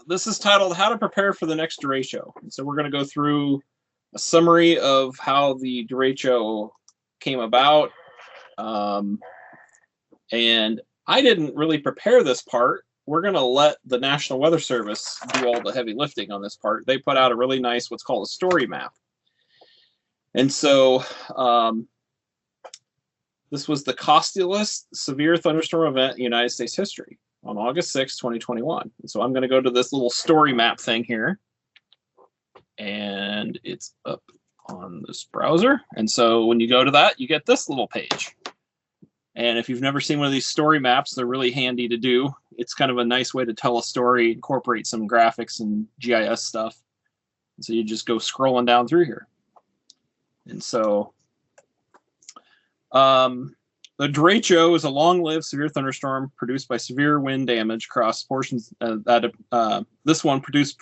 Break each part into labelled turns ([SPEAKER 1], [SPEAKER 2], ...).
[SPEAKER 1] this is titled How to Prepare for the Next Derecho. And so we're going to go through a summary of how the Derecho came about. And I didn't really prepare this part. We're going to let the National Weather Service do all the heavy lifting on this part. They put out a really nice, what's called a story map. And so this was the costliest severe thunderstorm event in United States history on August 6, 2021. And so I'm going to go to this little story map thing here. And it's up on this browser. And so when you go to that, you get this little page. And if you've never seen one of these story maps, they're really handy to do. It's kind of a nice way to tell a story, incorporate some graphics and GIS stuff. And so you just go scrolling down through here. And so the Derecho is a long-lived severe thunderstorm produced by severe wind damage across portions this one produced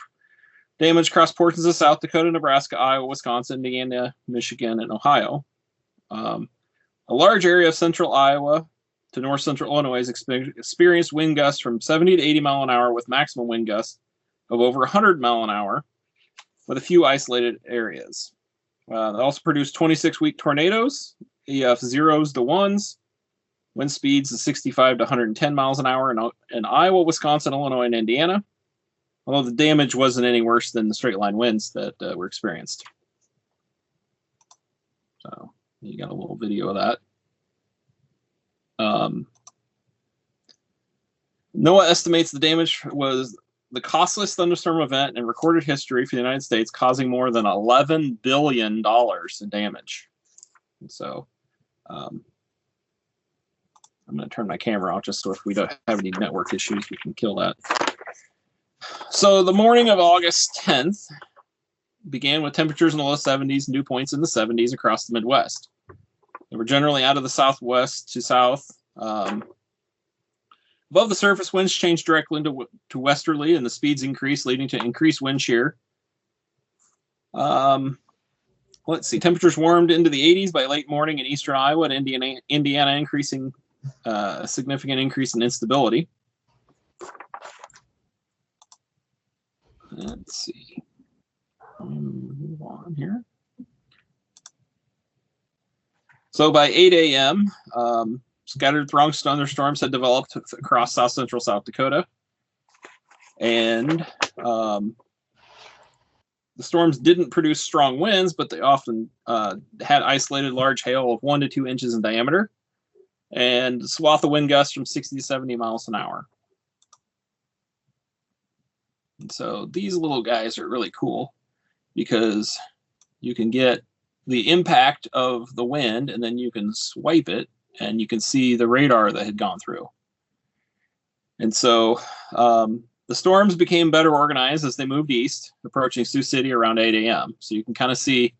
[SPEAKER 1] damage across portions of South Dakota, Nebraska, Iowa, Wisconsin, Indiana, Michigan, and Ohio. A large area of central Iowa to north central Illinois has experienced wind gusts from 70 to 80 mile an hour with maximum wind gusts of over 100 mile an hour with a few isolated areas. They also produced 26-week tornadoes, EF 0s to 1s, wind speeds of 65 to 110 miles an hour in Iowa, Wisconsin, Illinois, and Indiana, although the damage wasn't any worse than the straight line winds that were experienced. So you got a little video of that. NOAA estimates the damage was the costliest thunderstorm event in recorded history for the United States, causing more than $11 billion in damage. And so I'm going to turn my camera off just so if we don't have any network issues, we can kill that. So the morning of August 10th began with temperatures in the low 70s and dew points in the 70s across the Midwest. They were generally out of the southwest to south. Above the surface, winds changed directly to westerly, and the speeds increased, leading to increased wind shear. Let's see, temperatures warmed into the 80s by late morning in eastern Iowa and Indiana, increasing a significant increase in instability. Let's see. Move on here. So by 8 a.m., scattered thunderstorms had developed across south central South Dakota. And the storms didn't produce strong winds, but they often had isolated large hail of 1 to 2 inches in diameter and a swath of wind gusts from 60 to 70 miles an hour. And so these little guys are really cool because you can get the impact of the wind and then you can swipe it and you can see the radar that had gone through. And so the storms became better organized as they moved east, approaching Sioux City around 8 a.m. So you can kind of see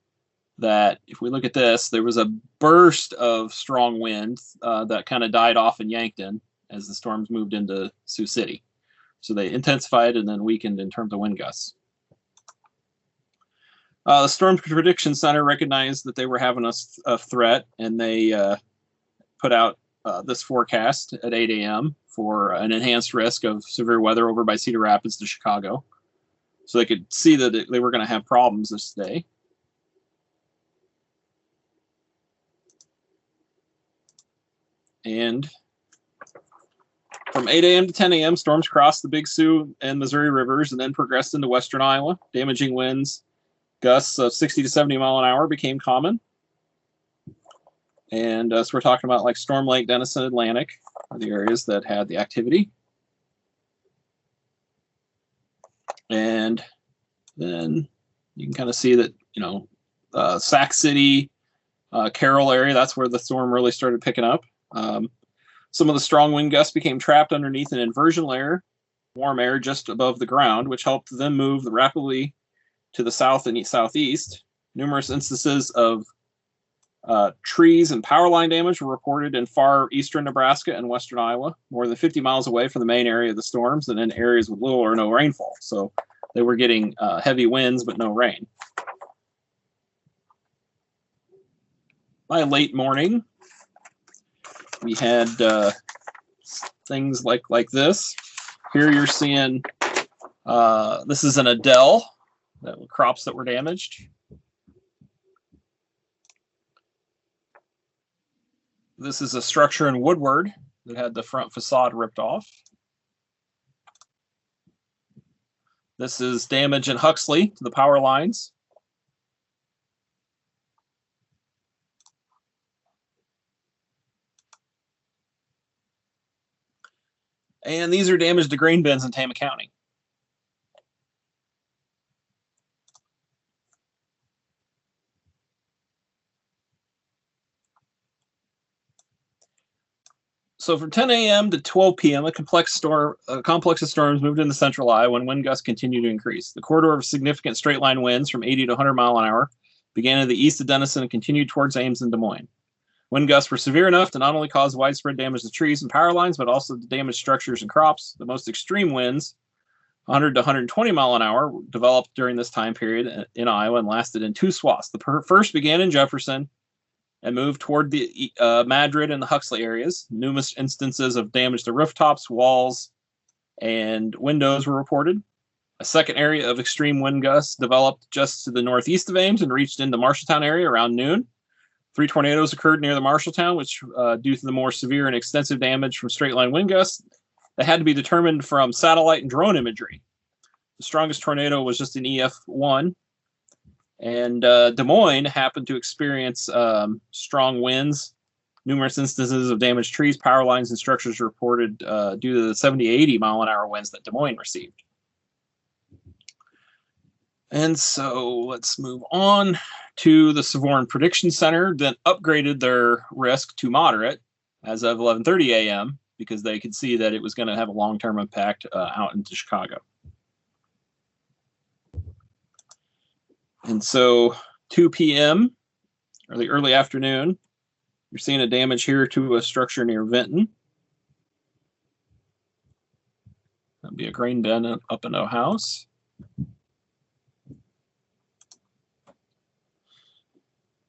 [SPEAKER 1] that if we look at this, there was a burst of strong wind that kind of died off in Yankton as the storms moved into Sioux City. So they intensified and then weakened in terms of wind gusts. The Storm Prediction Center recognized that they were having a threat, and they put out this forecast at 8 a.m. for an enhanced risk of severe weather over by Cedar Rapids to Chicago. So they could see that they were going to have problems this day. And from 8 a.m. to 10 a.m., storms crossed the Big Sioux and Missouri rivers and then progressed into western Iowa. Damaging winds, gusts of 60 to 70 mile an hour became common. And so we're talking about like Storm Lake, Denison, Atlantic are the areas that had the activity. And then you can kind of see that, you know, Sac City, Carroll area, that's where the storm really started picking up. Some of the strong wind gusts became trapped underneath an inversion layer, warm air just above the ground, which helped them move rapidly to the south and southeast. Numerous instances of trees and power line damage were reported in far eastern Nebraska and western Iowa, more than 50 miles away from the main area of the storms and in areas with little or no rainfall. So they were getting heavy winds, but no rain. By late morning, we had things like this. Here you're seeing This is an Adele, crops that were damaged. This is a structure in Woodward that had the front facade ripped off. This is damage in Huxley to the power lines. And these are damage to grain bins in Tama County. So from 10 a.m. to 12 p.m., a complex of storms moved into central Iowa when wind gusts continued to increase. The corridor of significant straight line winds from 80 to 100 mile an hour began in the east of Denison and continued towards Ames and Des Moines. Wind gusts were severe enough to not only cause widespread damage to trees and power lines, but also to damage structures and crops. The most extreme winds, 100 to 120 mile an hour, developed during this time period in Iowa and lasted in two swaths. The first began in Jefferson and moved toward the Madrid and the Huxley areas. Numerous instances of damage to rooftops, walls, and windows were reported. A second area of extreme wind gusts developed just to the northeast of Ames and reached into Marshalltown area around noon. 3 tornadoes occurred near the Marshalltown, which, due to the more severe and extensive damage from straight-line wind gusts, that had to be determined from satellite and drone imagery. The strongest tornado was just an EF1, and Des Moines happened to experience strong winds. Numerous instances of damaged trees, power lines, and structures reported due to the 70, 80 mile an hour winds that Des Moines received. And so let's move on to the Savorn Prediction Center that upgraded their risk to moderate as of 11:30 a.m. because they could see that it was going to have a long-term impact out into Chicago. And so 2 p.m. or the early afternoon, you're seeing a damage here to a structure near Vinton. That'd be a grain bin up in a house.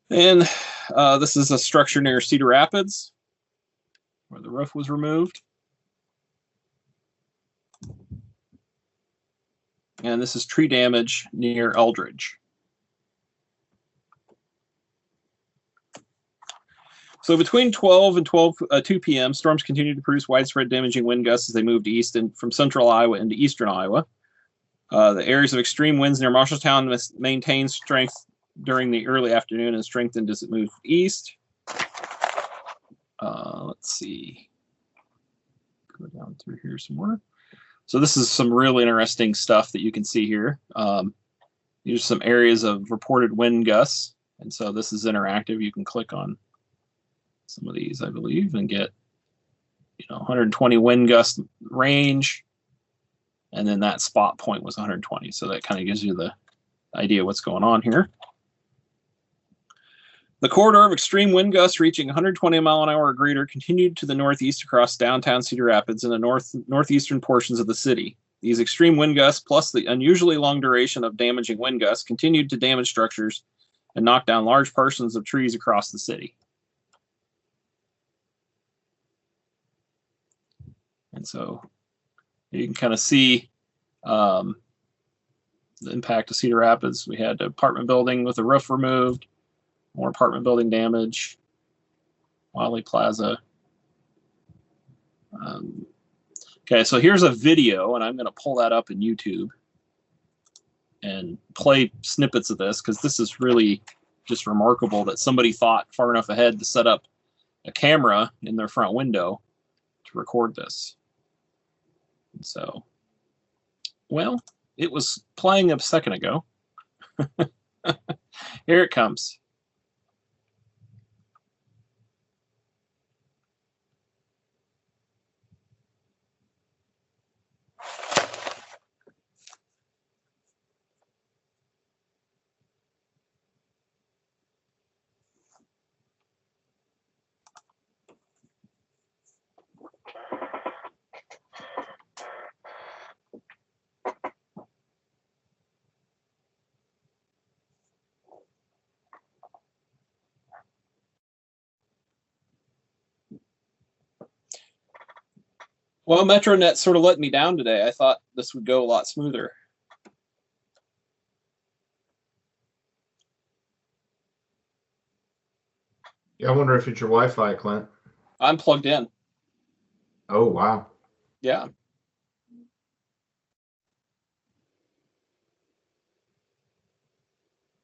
[SPEAKER 1] And this is a structure near Cedar Rapids where the roof was removed. And this is tree damage near Eldridge. So between 12 and 2 p.m., storms continued to produce widespread damaging wind gusts as they moved east and from central Iowa into eastern Iowa. The areas of extreme winds near Marshalltown maintained strength during the early afternoon and strengthened as it moved east. Let's see. Go down through here some more. So this is some really interesting stuff that you can see here. These are some areas of reported wind gusts. And so this is interactive. You can click on some of these, I believe, and get 120 wind gust range. And then that spot point was 120. So that kind of gives you the idea what's going on here. The corridor of extreme wind gusts reaching 120 mile an hour or greater continued to the northeast across downtown Cedar Rapids and the northeastern portions of the city. These extreme wind gusts, plus the unusually long duration of damaging wind gusts, continued to damage structures and knock down large portions of trees across the city. And so you can kind of see the impact of Cedar Rapids. We had an apartment building with the roof removed. More apartment building damage. Wiley Plaza. Okay, so here's a video, and I'm going to pull that up in YouTube and play snippets of this because this is really just remarkable that somebody thought far enough ahead to set up a camera in their front window to record this. And so, well, it was playing a second ago. Here it comes. Well, MetroNet sort of let me down today. I thought this would go a lot smoother.
[SPEAKER 2] Yeah, I wonder if it's your Wi-Fi, Clint.
[SPEAKER 1] I'm plugged in.
[SPEAKER 2] Oh, wow.
[SPEAKER 1] Yeah.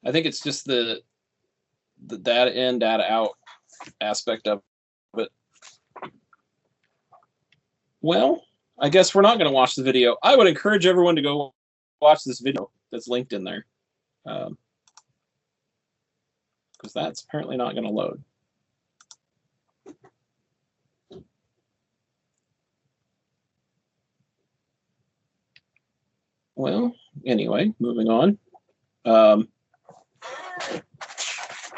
[SPEAKER 1] I think it's just the data in, data out aspect of it. Well, I guess we're not going to watch the video. I would encourage everyone to go watch this video that's linked in there, because that's apparently not going to load. Well, anyway, moving on.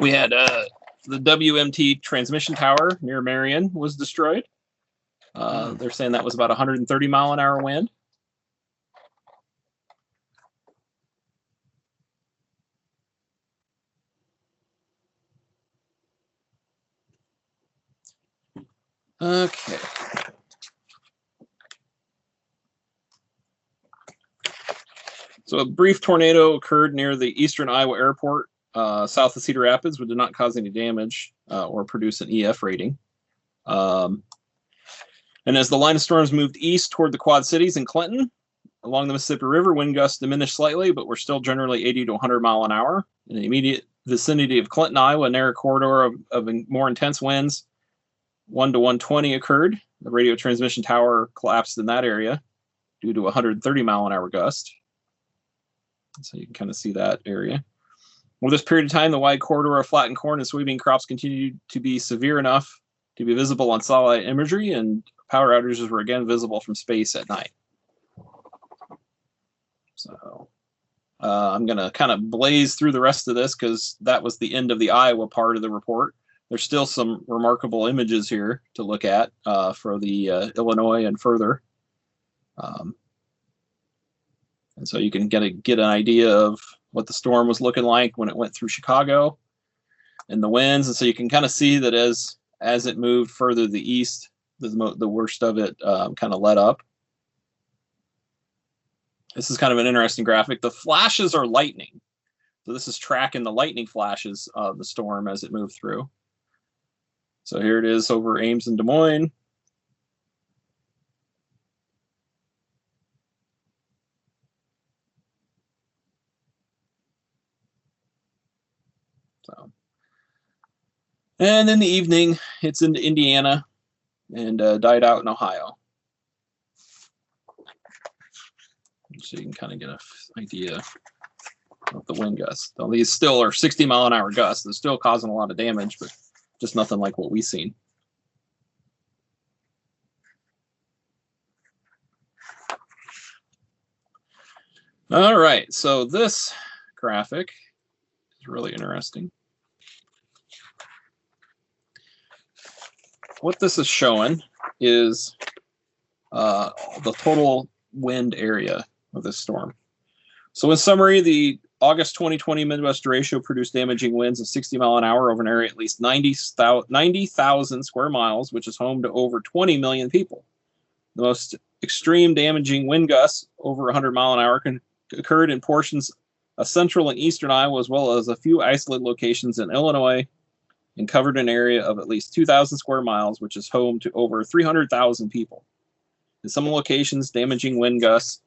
[SPEAKER 1] We had the WMT transmission tower near Marion was destroyed. They're saying that was about 130 mile an hour wind. Okay. So a brief tornado occurred near the eastern Iowa airport, south of Cedar Rapids, but did not cause any damage or produce an EF rating. And as the line of storms moved east toward the Quad Cities and Clinton, along the Mississippi River, wind gusts diminished slightly, but were still generally 80 to 100 mile an hour. In the immediate vicinity of Clinton, Iowa, a narrow corridor of more intense winds, 1 to 120, occurred. The radio transmission tower collapsed in that area due to a 130 mile an hour gust. So you can kind of see that area. Over this period of time, the wide corridor of flattened corn and soybean crops continued to be severe enough to be visible on satellite imagery, and power outages were again visible from space at night. So I'm going to kind of blaze through the rest of this because that was the end of the Iowa part of the report. There's still some remarkable images here to look at for the Illinois and further. And so you can get an idea of what the storm was looking like when it went through Chicago and the winds. And so you can kind of see that as it moved further to the east, the worst of it kind of let up. This is kind of an interesting graphic. The flashes are lightning. So this is tracking the lightning flashes of the storm as it moved through. So here it is over Ames and Des Moines. So, and in the evening, it's into Indiana and died out in Ohio. So you can kind of get an idea of the wind gusts. Though these still are 60 mile an hour gusts. They're still causing a lot of damage, but just nothing like what we've seen. All right, so this graphic is really interesting. What this is showing is the total wind area of this storm. So in summary, the August 2020 Midwest Derecho produced damaging winds of 60 mile an hour over an area at least 90,000 square miles, which is home to over 20 million people. The most extreme damaging wind gusts over 100 mile an hour occurred in portions of central and eastern Iowa, as well as a few isolated locations in Illinois, and covered an area of at least 2,000 square miles, which is home to over 300,000 people. In some locations, damaging wind gusts,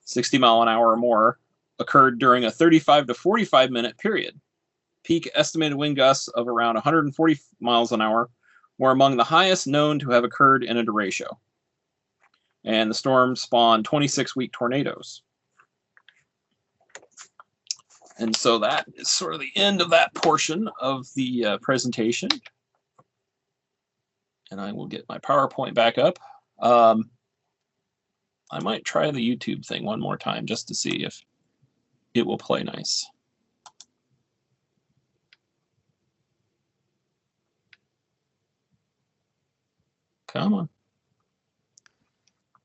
[SPEAKER 1] 60 mile an hour or more, occurred during a 35 to 45 minute period. Peak estimated wind gusts of around 140 miles an hour were among the highest known to have occurred in a derecho. And the storm spawned 26-week tornadoes. And so that is sort of the end of that portion of the presentation. And I will get my PowerPoint back up. I might try the YouTube thing one more time just to see if it will play nice. Come on.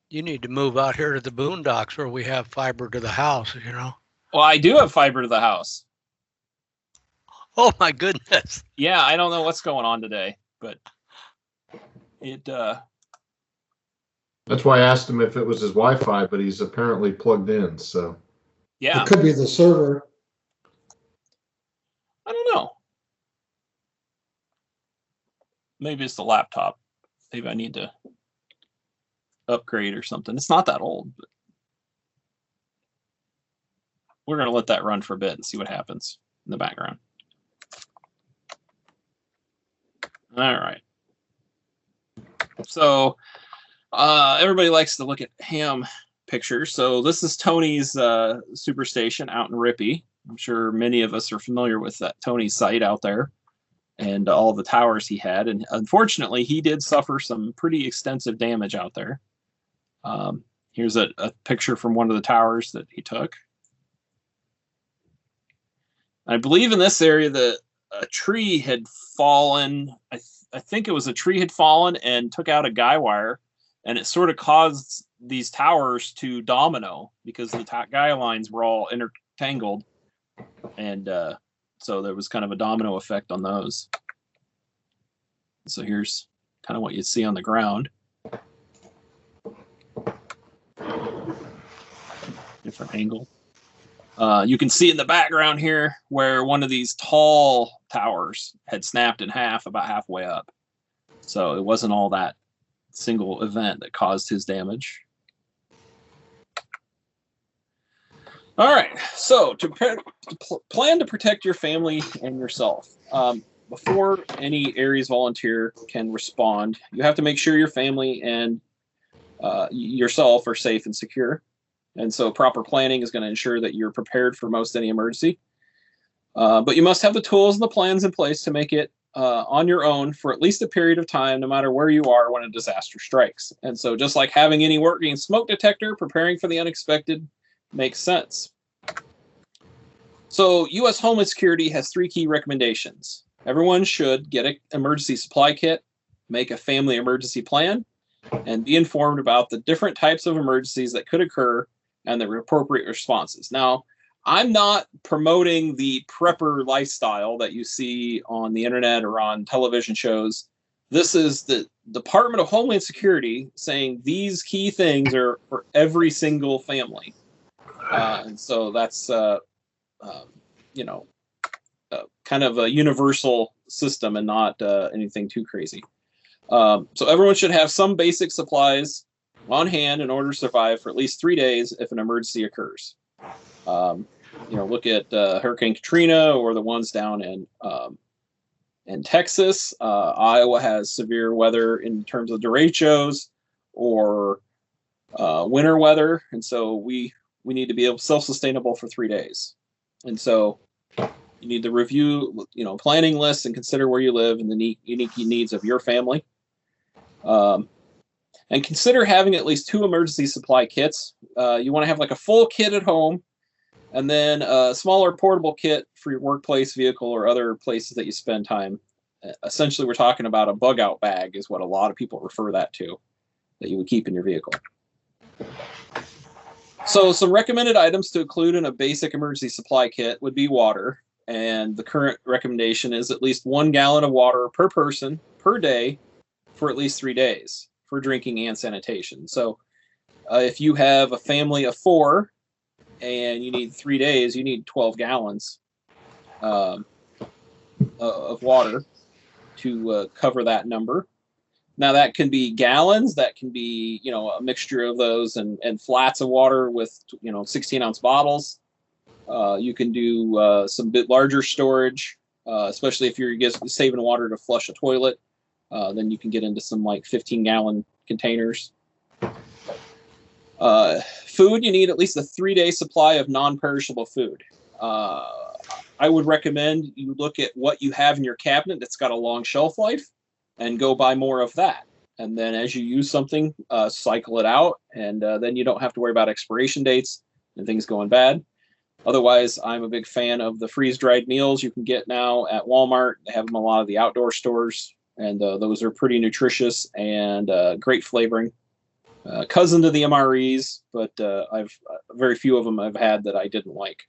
[SPEAKER 3] You need to move out here to the boondocks where we have fiber to the house, you know.
[SPEAKER 1] Well, I do have fiber to the house.
[SPEAKER 3] Oh my goodness.
[SPEAKER 1] Yeah, I don't know what's going on today, but it
[SPEAKER 2] That's why I asked him if it was his Wi-Fi, but he's apparently plugged in. So
[SPEAKER 1] Yeah,
[SPEAKER 4] It could be the server.
[SPEAKER 1] I don't know. Maybe it's the laptop. Maybe I need to upgrade or something. It's not that old, but we're going to let that run for a bit and see what happens in the background. All right. So everybody likes to look at ham pictures. So this is Tony's superstation out in Rippey. I'm sure many of us are familiar with that Tony's site out there and all the towers he had. And unfortunately, he did suffer some pretty extensive damage out there. Here's a picture from one of the towers that he took. I believe in this area that a tree had fallen. I think it was a tree had fallen and took out a guy wire, and it sort of caused these towers to domino because the guy lines were all intertangled, and so there was kind of a domino effect on those. So here's kind of what you'd see on the ground. Different angle. You can see in the background here where one of these tall towers had snapped in half about halfway up. So it wasn't all that single event that caused his damage. All right, so to plan to protect your family and yourself. Before any Aries volunteer can respond, you have to make sure your family and yourself are safe and secure. And so proper planning is going to ensure that you're prepared for most any emergency. But you must have the tools and the plans in place to make it on your own for at least a period of time, no matter where you are when a disaster strikes. And so just like having any working smoke detector, preparing for the unexpected makes sense. So U.S. Homeland Security has 3 key recommendations. Everyone should get an emergency supply kit, make a family emergency plan, and be informed about the different types of emergencies that could occur and the appropriate responses. Now, I'm not promoting the prepper lifestyle that you see on the internet or on television shows. This is the Department of Homeland Security saying these key things are for every single family. And so that's, kind of a universal system and not anything too crazy. So everyone should have some basic supplies on hand in order to survive for at least 3 days if an emergency occurs. Look at Hurricane Katrina or the ones down in Texas. Iowa has severe weather in terms of derechos or winter weather, and so we need to be able self-sustainable for 3 days. And so you need to review, planning lists and consider where you live and the unique needs of your family. And consider having at least 2 emergency supply kits. You want to have like a full kit at home and then a smaller portable kit for your workplace, vehicle, or other places that you spend time. Essentially, we're talking about a bug out bag is what a lot of people refer that to, that you would keep in your vehicle. So some recommended items to include in a basic emergency supply kit would be water. And the current recommendation is at least 1 gallon of water per person per day for at least 3 days for drinking and sanitation. So if you have a family of 4 and you need 3 days, you need 12 gallons of water to cover that number. Now that can be gallons, that can be, a mixture of those and flats of water with, 16-ounce bottles. You can do some bit larger storage, especially if you're saving water to flush a toilet. Then you can get into some like 15-gallon containers. Food, you need at least a 3-day supply of non-perishable food. I would recommend you look at what you have in your cabinet that's got a long shelf life and go buy more of that. And then as you use something, cycle it out, and then you don't have to worry about expiration dates and things going bad. Otherwise, I'm a big fan of the freeze-dried meals you can get now at Walmart. They have them in a lot of the outdoor stores, and those are pretty nutritious and great flavoring. Cousin to the MREs, but I've very few of them I've had that I didn't like.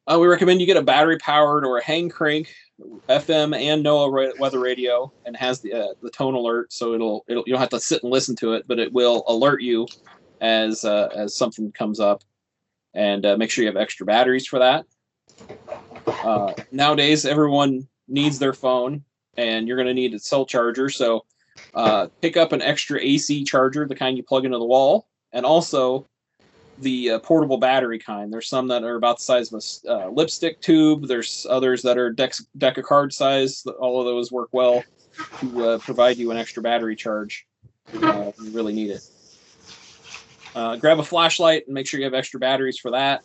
[SPEAKER 1] We recommend you get a battery-powered or a hang crank FM and NOAA weather radio, and has the tone alert, so it'll you don't have to sit and listen to it, but it will alert you as something comes up, and make sure you have extra batteries for that. Nowadays, everyone needs their phone, and you're going to need a cell charger, so pick up an extra AC charger, the kind you plug into the wall, and also the portable battery kind. There's some that are about the size of a lipstick tube. There's others that are deck of card size. All of those work well to provide you an extra battery charge when you really need it. Grab a flashlight and make sure you have extra batteries for that.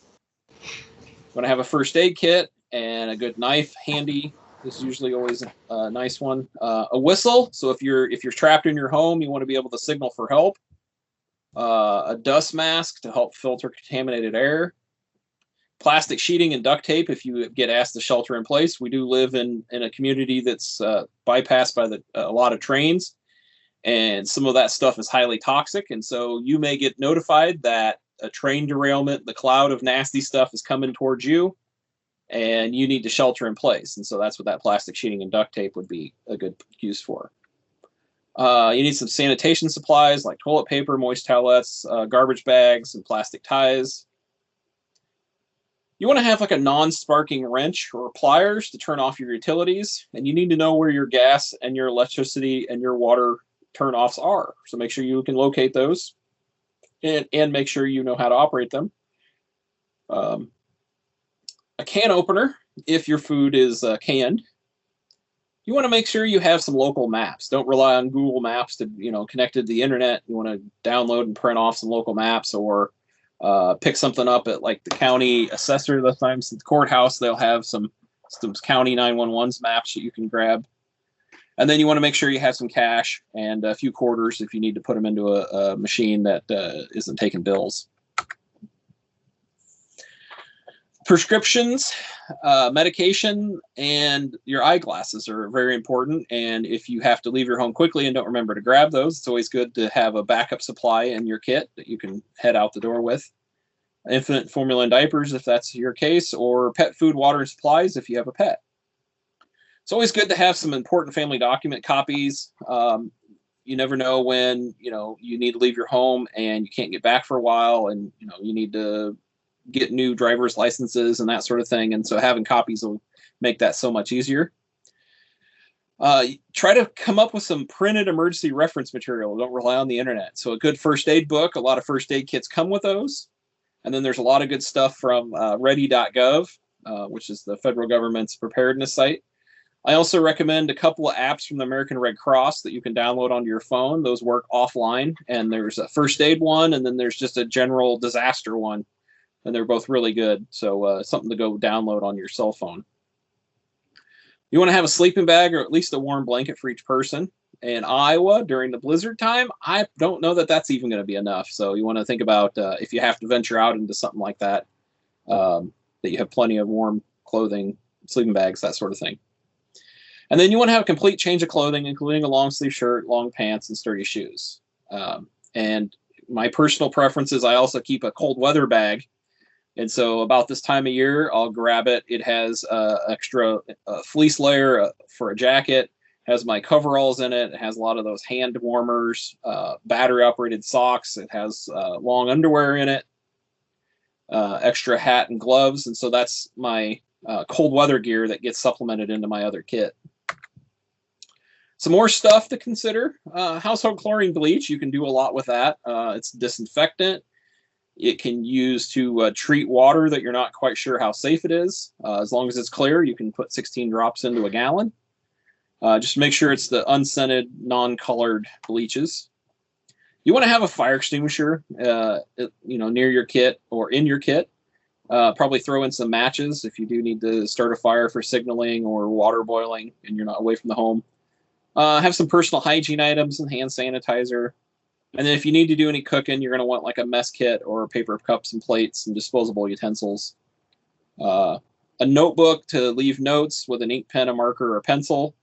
[SPEAKER 1] Want to have a first aid kit and a good knife handy. This is usually always a nice one. A whistle, so if you're trapped in your home, you want to be able to signal for help. A dust mask to help filter contaminated air. Plastic sheeting and duct tape if you get asked to shelter in place. We do live in a community that's bypassed by a lot of trains, and some of that stuff is highly toxic, and so you may get notified that a train derailment, the cloud of nasty stuff is coming towards you, and you need to shelter in place. And so that's what that plastic sheeting and duct tape would be a good use for. You need some sanitation supplies like toilet paper, moist towelettes, garbage bags, and plastic ties. You want to have like a non-sparking wrench or pliers to turn off your utilities, and you need to know where your gas and your electricity and your water turn-offs are. So make sure you can locate those, and make sure you know how to operate them. A can opener if your food is canned. You want to make sure you have some local maps. Don't rely on Google Maps to, connected to the internet. You want to download and print off some local maps, or pick something up at like the county assessor. The times at the courthouse, they'll have some county 911's maps that you can grab. And then you want to make sure you have some cash and a few quarters if you need to put them into a machine that isn't taking bills. Prescriptions, medication, and your eyeglasses are very important. And if you have to leave your home quickly and don't remember to grab those, it's always good to have a backup supply in your kit that you can head out the door with. Infant formula and diapers, if that's your case, or pet food, water, and supplies if you have a pet. It's always good to have some important family document copies. You never know when, you need to leave your home and you can't get back for a while, and, you need to get new driver's licenses and that sort of thing. And so having copies will make that so much easier. Try to come up with some printed emergency reference material. Don't rely on the internet. So a good first aid book, a lot of first aid kits come with those. And then there's a lot of good stuff from ready.gov, which is the federal government's preparedness site. I also recommend a couple of apps from the American Red Cross that you can download onto your phone. Those work offline, and there's a first aid one, and then there's just a general disaster one. And they're both really good. So something to go download on your cell phone. You want to have a sleeping bag or at least a warm blanket for each person. In Iowa, during the blizzard time, I don't know that that's even going to be enough. So you want to think about if you have to venture out into something like that, that you have plenty of warm clothing, sleeping bags, that sort of thing. And then you want to have a complete change of clothing, including a long sleeve shirt, long pants, and sturdy shoes. And my personal preference is I also keep a cold weather bag. And so about this time of year, I'll grab it. It has extra fleece layer for a jacket, has my coveralls in it. It has a lot of those hand warmers, battery operated socks. It has long underwear in it, extra hat and gloves. And so that's my cold weather gear that gets supplemented into my other kit. Some more stuff to consider. Household chlorine bleach. You can do a lot with that. It's disinfectant. It can use to treat water that you're not quite sure how safe it is. As long as it's clear, you can put 16 drops into a gallon. Just make sure it's the unscented, non-colored bleaches. You want to have a fire extinguisher, near your kit or in your kit. Probably throw in some matches if you do need to start a fire for signaling or water boiling and you're not away from the home. Have some personal hygiene items and hand sanitizer. And then if you need to do any cooking, you're going to want like a mess kit or paper cups and plates and disposable utensils. A notebook to leave notes with an ink pen, a marker, or a pencil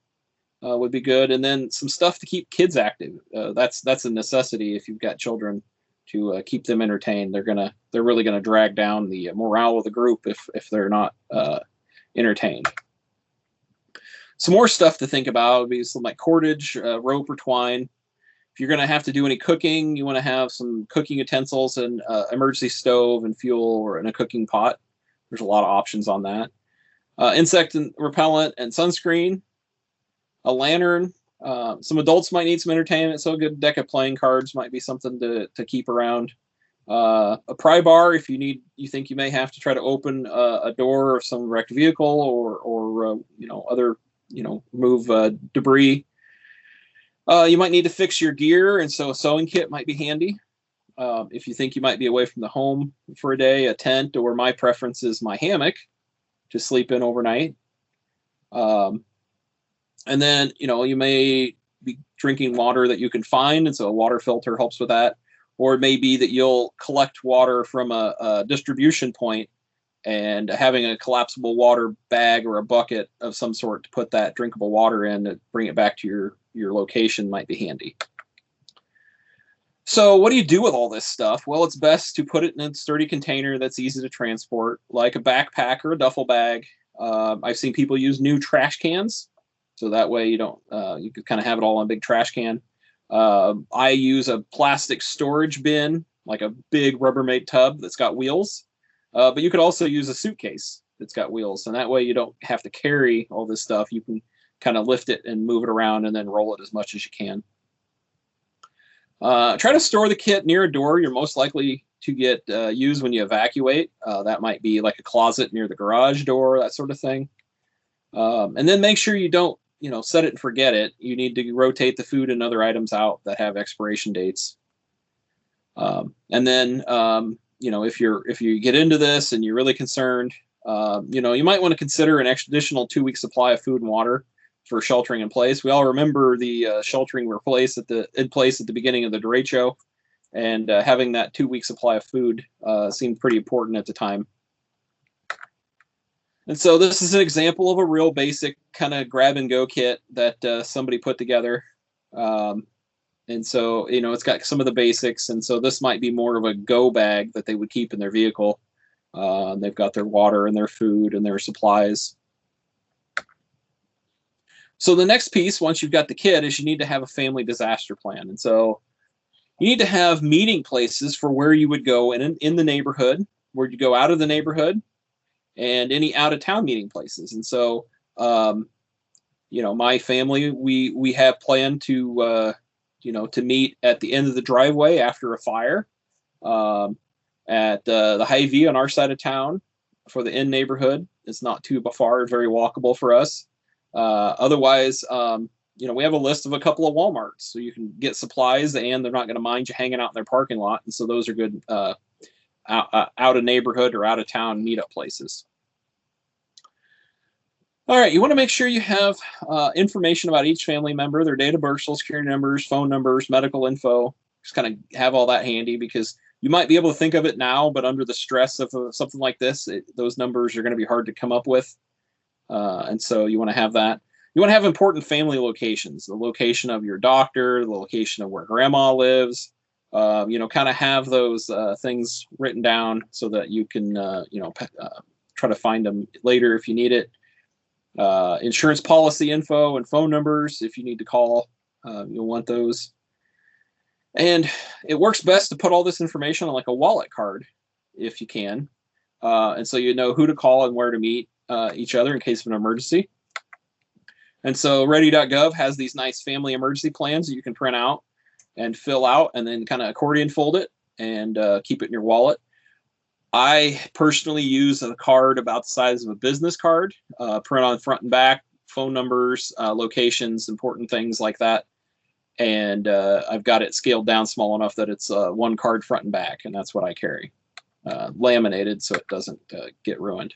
[SPEAKER 1] would be good. And then some stuff to keep kids active. That's a necessity if you've got children to keep them entertained. They're really gonna drag down the morale of the group if they're not entertained. Some more stuff to think about would be something like cordage, rope, or twine. If you're going to have to do any cooking, you want to have some cooking utensils and emergency stove and fuel or in a cooking pot. There's a lot of options on that. Insect and repellent and sunscreen, a lantern. Some adults might need some entertainment, so a good deck of playing cards might be something to keep around. A pry bar if you think you may have to try to open a door of some wrecked vehicle or other remove debris. You might need to fix your gear, and so a sewing kit might be handy. If you think you might be away from the home for a day, a tent, or my preference is my hammock to sleep in overnight. And then, you may be drinking water that you can find, and so a water filter helps with that. Or it may be that you'll collect water from a distribution point, and having a collapsible water bag or a bucket of some sort to put that drinkable water in to bring it back to your location might be handy. So what do you do with all this stuff? Well, it's best to put it in a sturdy container that's easy to transport, like a backpack or a duffel bag. I've seen people use new trash cans, so that way you can kind of have it all in a big trash can. I use a plastic storage bin, like a big Rubbermaid tub that's got wheels. But you could also use a suitcase that's got wheels, and that way you don't have to carry all this stuff. You can kind of lift it and move it around and then roll it as much as you can. Try to store the kit near a door you're most likely to get used when you evacuate. That might be like a closet near the garage door, that sort of thing. And then make sure you don't, set it and forget it. You need to rotate the food and other items out that have expiration dates. And then, if you get into this and you're really concerned, you might want to consider an additional 2-week supply of food and water for sheltering in place. We all remember the sheltering in place at the beginning of the Derecho, and having that 2-week supply of food seemed pretty important at the time. And so this is an example of a real basic kind of grab and go kit that somebody put together. And so, it's got some of the basics. And so this might be more of a go bag that they would keep in their vehicle. They've got their water and their food and their supplies. So the next piece, once you've got the kit, is you need to have a family disaster plan. And so you need to have meeting places for where you would go in the neighborhood, where you go out of the neighborhood, and any out of town meeting places. And so, my family, we have planned to meet at the end of the driveway after a fire, at the Hy-Vee on our side of town for the in neighborhood. It's not too far, very walkable for us. Otherwise, we have a list of a couple of Walmarts, so you can get supplies and they're not going to mind you hanging out in their parking lot. And so those are good out of neighborhood or out of town meetup places. All right, you want to make sure you have information about each family member, their date of birth, social security numbers, phone numbers, medical info. Just kind of have all that handy, because you might be able to think of it now, but under the stress of something like this, those numbers are going to be hard to come up with. And so you want to have that. You want to have important family locations, the location of your doctor, the location of where grandma lives, kind of have those things written down so that you can, try to find them later if you need it. Insurance policy info and phone numbers, if you need to call, you'll want those. And it works best to put all this information on like a wallet card if you can. And so you know who to call and where to meet each other in case of an emergency. And so ready.gov has these nice family emergency plans that you can print out and fill out and then kind of accordion fold it and keep it in your wallet. I personally use a card about the size of a business card, print on front and back, phone numbers, locations, important things like that. And I've got it scaled down small enough that it's one card front and back, and that's what I carry. Laminated so it doesn't get ruined.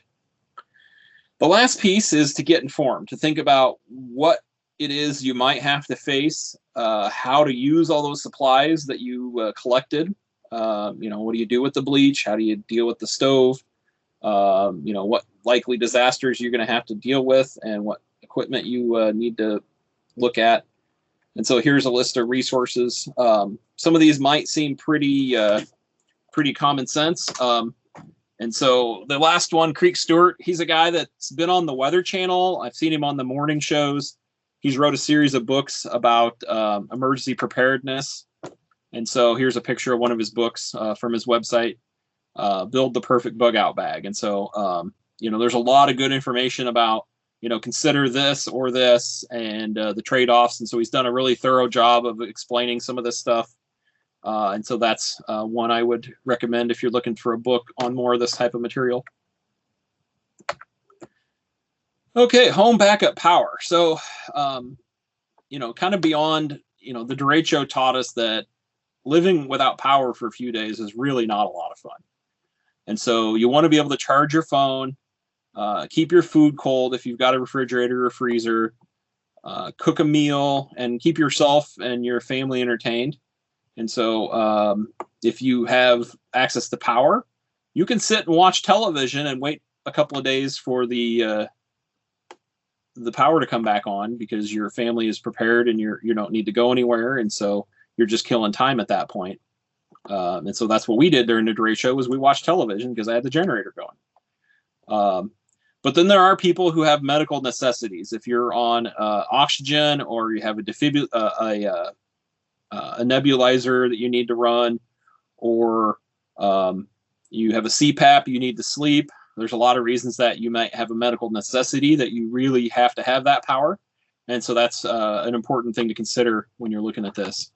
[SPEAKER 1] The last piece is to get informed, to think about what it is you might have to face, how to use all those supplies that you collected. What do you do with the bleach? How do you deal with the stove? What likely disasters you're going to have to deal with and what equipment you need to look at. And so here's a list of resources. Some of these might seem pretty common sense. And so the last one, Creek Stewart, he's a guy that's been on the Weather Channel. I've seen him on the morning shows. He's wrote a series of books about emergency preparedness. And so here's a picture of one of his books from his website, Build the Perfect Bug Out Bag. And so, there's a lot of good information about, consider this or this and the trade-offs. And so he's done a really thorough job of explaining some of this stuff. And so that's one I would recommend if you're looking for a book on more of this type of material. Okay, home backup power. So, kind of beyond, the Derecho taught us that living without power for a few days is really not a lot of fun. And so you want to be able to charge your phone, keep your food cold if you've got a refrigerator or freezer, cook a meal, and keep yourself and your family entertained. And so if you have access to power, you can sit and watch television and wait a couple of days for the power to come back on because your family is prepared and you don't need to go anywhere. And so you're just killing time at that point. And so that's what we did during the Derecho was we watched television because I had the generator going. But then there are people who have medical necessities. If you're on oxygen or you have a nebulizer that you need to run, or you have a CPAP you need to sleep, there's a lot of reasons that you might have a medical necessity that you really have to have that power. And so that's an important thing to consider when you're looking at this.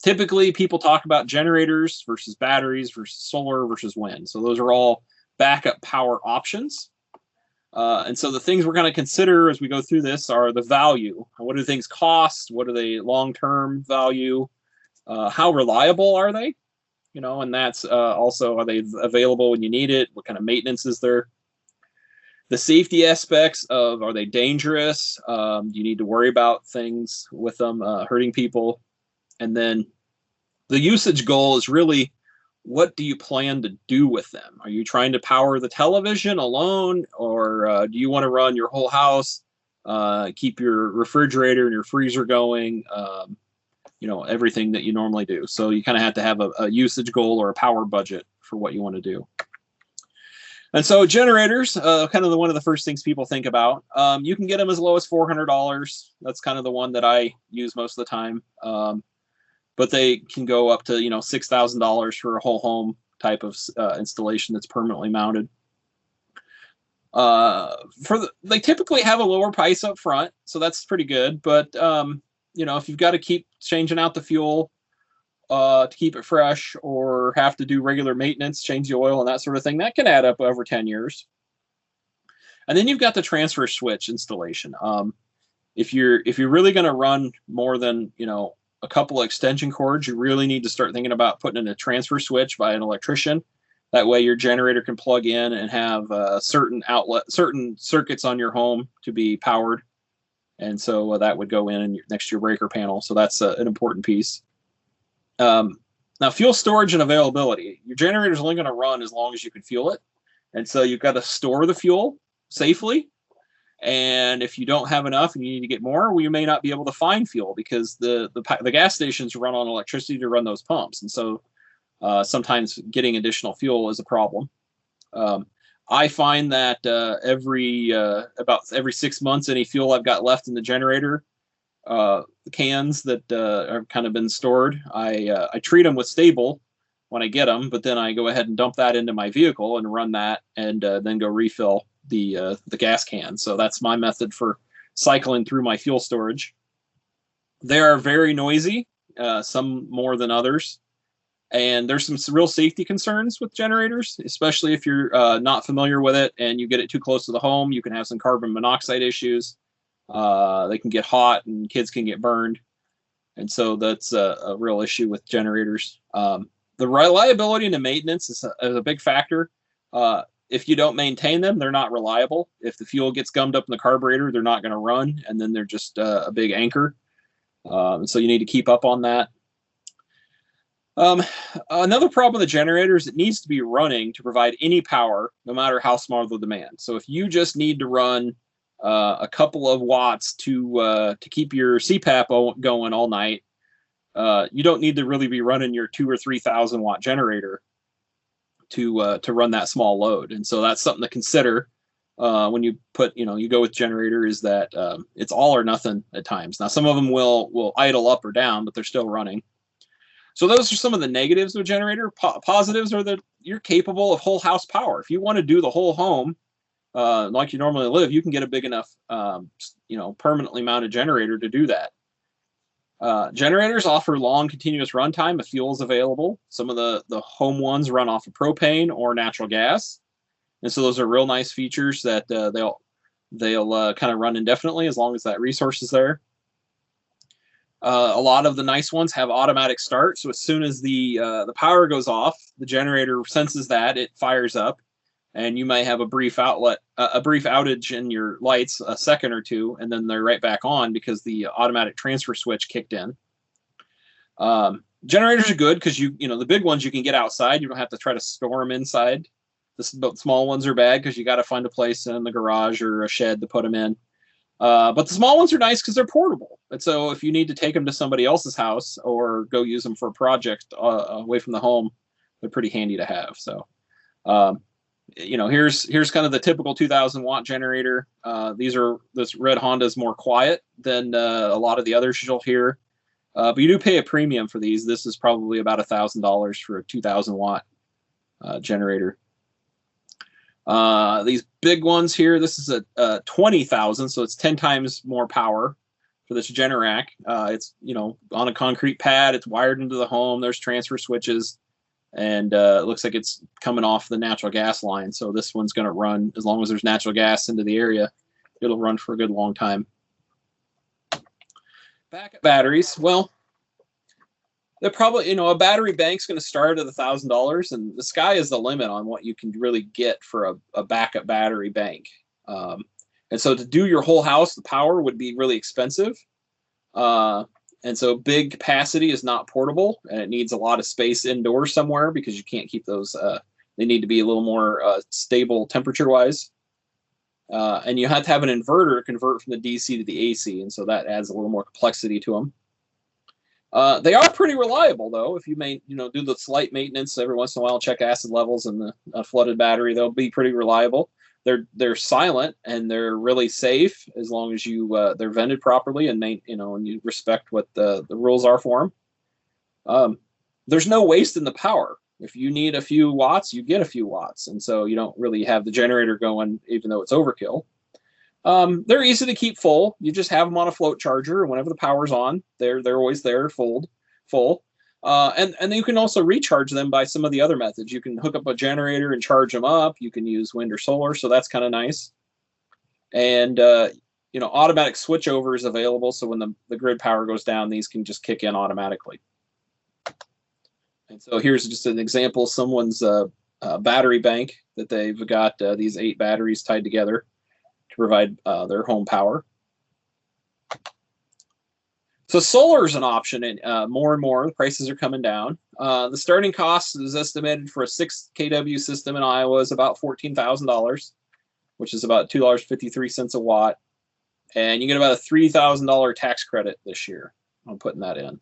[SPEAKER 1] Typically, people talk about generators versus batteries versus solar versus wind. So those are all backup power options. And so the things we're going to consider as we go through this are the value. What do things cost? What are they long-term value? How reliable are they? And that's also, are they available when you need it? What kind of maintenance is there? The safety aspects of, are they dangerous? Do you need to worry about things with them hurting people? And then the usage goal is really, what do you plan to do with them? Are you trying to power the television alone, or do you want to run your whole house, keep your refrigerator and your freezer going, everything that you normally do? So you kind of have to have a usage goal or a power budget for what you want to do. And so generators, kind of one of the first things people think about. You can get them as low as $400. That's kind of the one that I use most of the time. But they can go up to, $6,000 for a whole home type of installation that's permanently mounted. They typically have a lower price up front, so that's pretty good. But if you've got to keep changing out the fuel to keep it fresh, or have to do regular maintenance, change the oil and that sort of thing, that can add up over 10 years. And then you've got the transfer switch installation. If you're really going to run more than a couple of extension cords, you really need to start thinking about putting in a transfer switch by an electrician. That way your generator can plug in and have certain circuits on your home to be powered. And so that would go in next to your breaker panel. So that's an important piece. Now, fuel storage and availability. Your generator is only going to run as long as you can fuel it. And so you've got to store the fuel safely. And if you don't have enough and you need to get more, well, you may not be able to find fuel because the gas stations run on electricity to run those pumps. And so sometimes getting additional fuel is a problem. I find that about every 6 months, any fuel I've got left in the generator, the cans that have kind of been stored, I treat them with stable when I get them, but then I go ahead and dump that into my vehicle and run that, and then go refill the gas can. So that's my method for cycling through my fuel storage. They are very noisy, some more than others. And there's some real safety concerns with generators, especially if you're not familiar with it and you get it too close to the home. You can have some carbon monoxide issues. They can get hot and kids can get burned. And so that's a real issue with generators. The reliability and the maintenance is a big factor. If you don't maintain them, they're not reliable. If the fuel gets gummed up in the carburetor, they're not going to run, and then they're just a big anchor. So you need to keep up on that. Another problem with the generator is it needs to be running to provide any power, no matter how small the demand. So if you just need to run a couple of watts to keep your CPAP going all night, you don't need to really be running your 2,000 or 3,000 watt generator to run that small load. And so that's something to consider when you go with generator, is that it's all or nothing at times. Now, some of them will idle up or down, but they're still running. So those are some of the negatives of a generator. Positives are that you're capable of whole house power. If you want to do the whole home like you normally live, you can get a big enough, permanently mounted generator to do that. Generators offer long continuous runtime if fuel is available. Some of the home ones run off of propane or natural gas, and so those are real nice features that they'll kind of run indefinitely as long as that resource is there. A lot of the nice ones have automatic start, so as soon as the power goes off, the generator senses that, it fires up, and you may have a brief outage in your lights, a second or two, and then they're right back on because the automatic transfer switch kicked in. Generators are good because the big ones you can get outside. You don't have to try to store them inside. The small ones are bad because you got to find a place in the garage or a shed to put them in. But the small ones are nice because they're portable. And so if you need to take them to somebody else's house or go use them for a project away from the home, they're pretty handy to have. So, here's kind of the typical 2,000 watt generator. This red Honda is more quiet than a lot of the others you'll hear. But you do pay a premium for these. This is probably about $1,000 for a 2,000 watt generator. These big ones here, this is a 20,000, so it's 10 times more power for this Generac. It's on a concrete pad. It's wired into the home. There's transfer switches, and it looks like it's coming off the natural gas line. So this one's going to run as long as there's natural gas into the area. It'll run for a good long time. Backup batteries. Well, they're probably, a battery bank's going to start at $1,000, and the sky is the limit on what you can really get for a backup battery bank. And so to do your whole house, the power would be really expensive. And so big capacity is not portable, and it needs a lot of space indoors somewhere because you can't keep those. They need to be a little more stable temperature-wise. And you have to have an inverter to convert from the DC to the AC, and so that adds a little more complexity to them. They are pretty reliable, though. If you do the slight maintenance every once in a while, check acid levels in the flooded battery, they'll be pretty reliable. They're silent and they're really safe as long as they're vented properly and and you respect what the rules are for them. There's no waste in the power. If you need a few watts, you get a few watts, and so you don't really have the generator going even though it's overkill. They're easy to keep full. You just have them on a float charger, and whenever the power's on, they're always there, full. And you can also recharge them by some of the other methods. You can hook up a generator and charge them up. You can use wind or solar, so that's kind of nice. And automatic switchover is available, so when the grid power goes down, these can just kick in automatically. And so here's just an example of someone's battery bank that they've got these 8 batteries tied together to provide their home power. So solar is an option, and more and more the prices are coming down. The starting cost is estimated for a 6 kW system in Iowa is about $14,000, which is about $2.53 a watt, and you get about a $3,000 tax credit this year. I'm putting that in.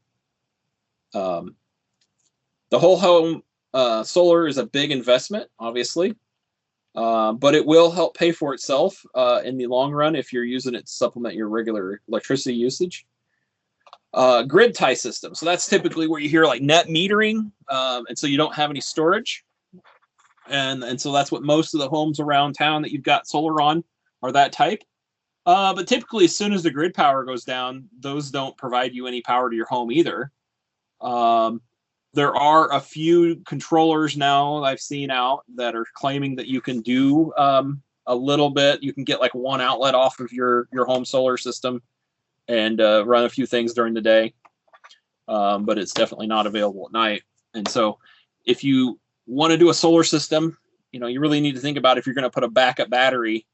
[SPEAKER 1] The whole home solar is a big investment, obviously. But it will help pay for itself in the long run if you're using it to supplement your regular electricity usage. Grid tie system. So that's typically where you hear like net metering, and so you don't have any storage. And so that's what most of the homes around town that you've got solar on are that type. But typically, as soon as the grid power goes down, those don't provide you any power to your home either. There are a few controllers now I've seen out that are claiming that you can do a little bit. You can get like one outlet off of your home solar system and run a few things during the day, but it's definitely not available at night. And so if you want to do a solar system, you really need to think about if you're going to put a backup battery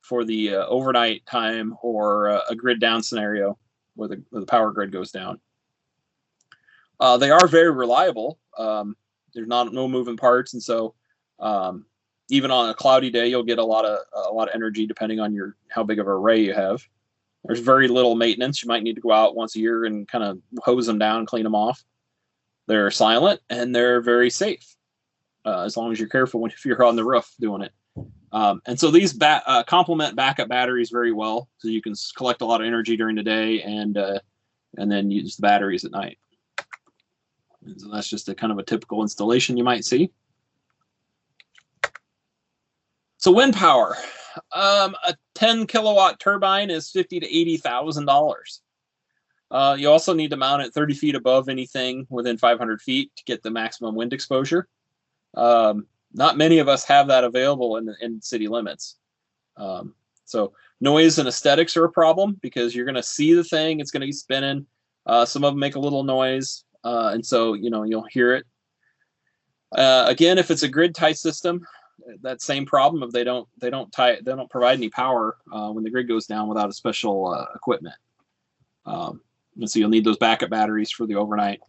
[SPEAKER 1] for the overnight time or a grid down scenario where the power grid goes down. They are very reliable. There's no moving parts, and so Even on a cloudy day, you'll get a lot of energy depending on how big of an array you have. There's very little maintenance. You might need to go out once a year and kind of hose them down, clean them off. They're silent and they're very safe, as long as you're careful if you're on the roof doing it. And so these complement backup batteries very well, so you can collect a lot of energy during the day and then use the batteries at night. And so that's just a kind of a typical installation you might see. So wind power, a 10 kilowatt turbine is $50,000 to $80,000. You also need to mount it 30 feet above anything within 500 feet to get the maximum wind exposure. Not many of us have that available in city limits. So noise and aesthetics are a problem because you're going to see the thing, it's going to be spinning. Some of them make a little noise, and so you'll hear it. Again, if it's a grid tie system, that same problem if they don't provide any power when the grid goes down without a special equipment. And so you'll need those backup batteries for the overnight.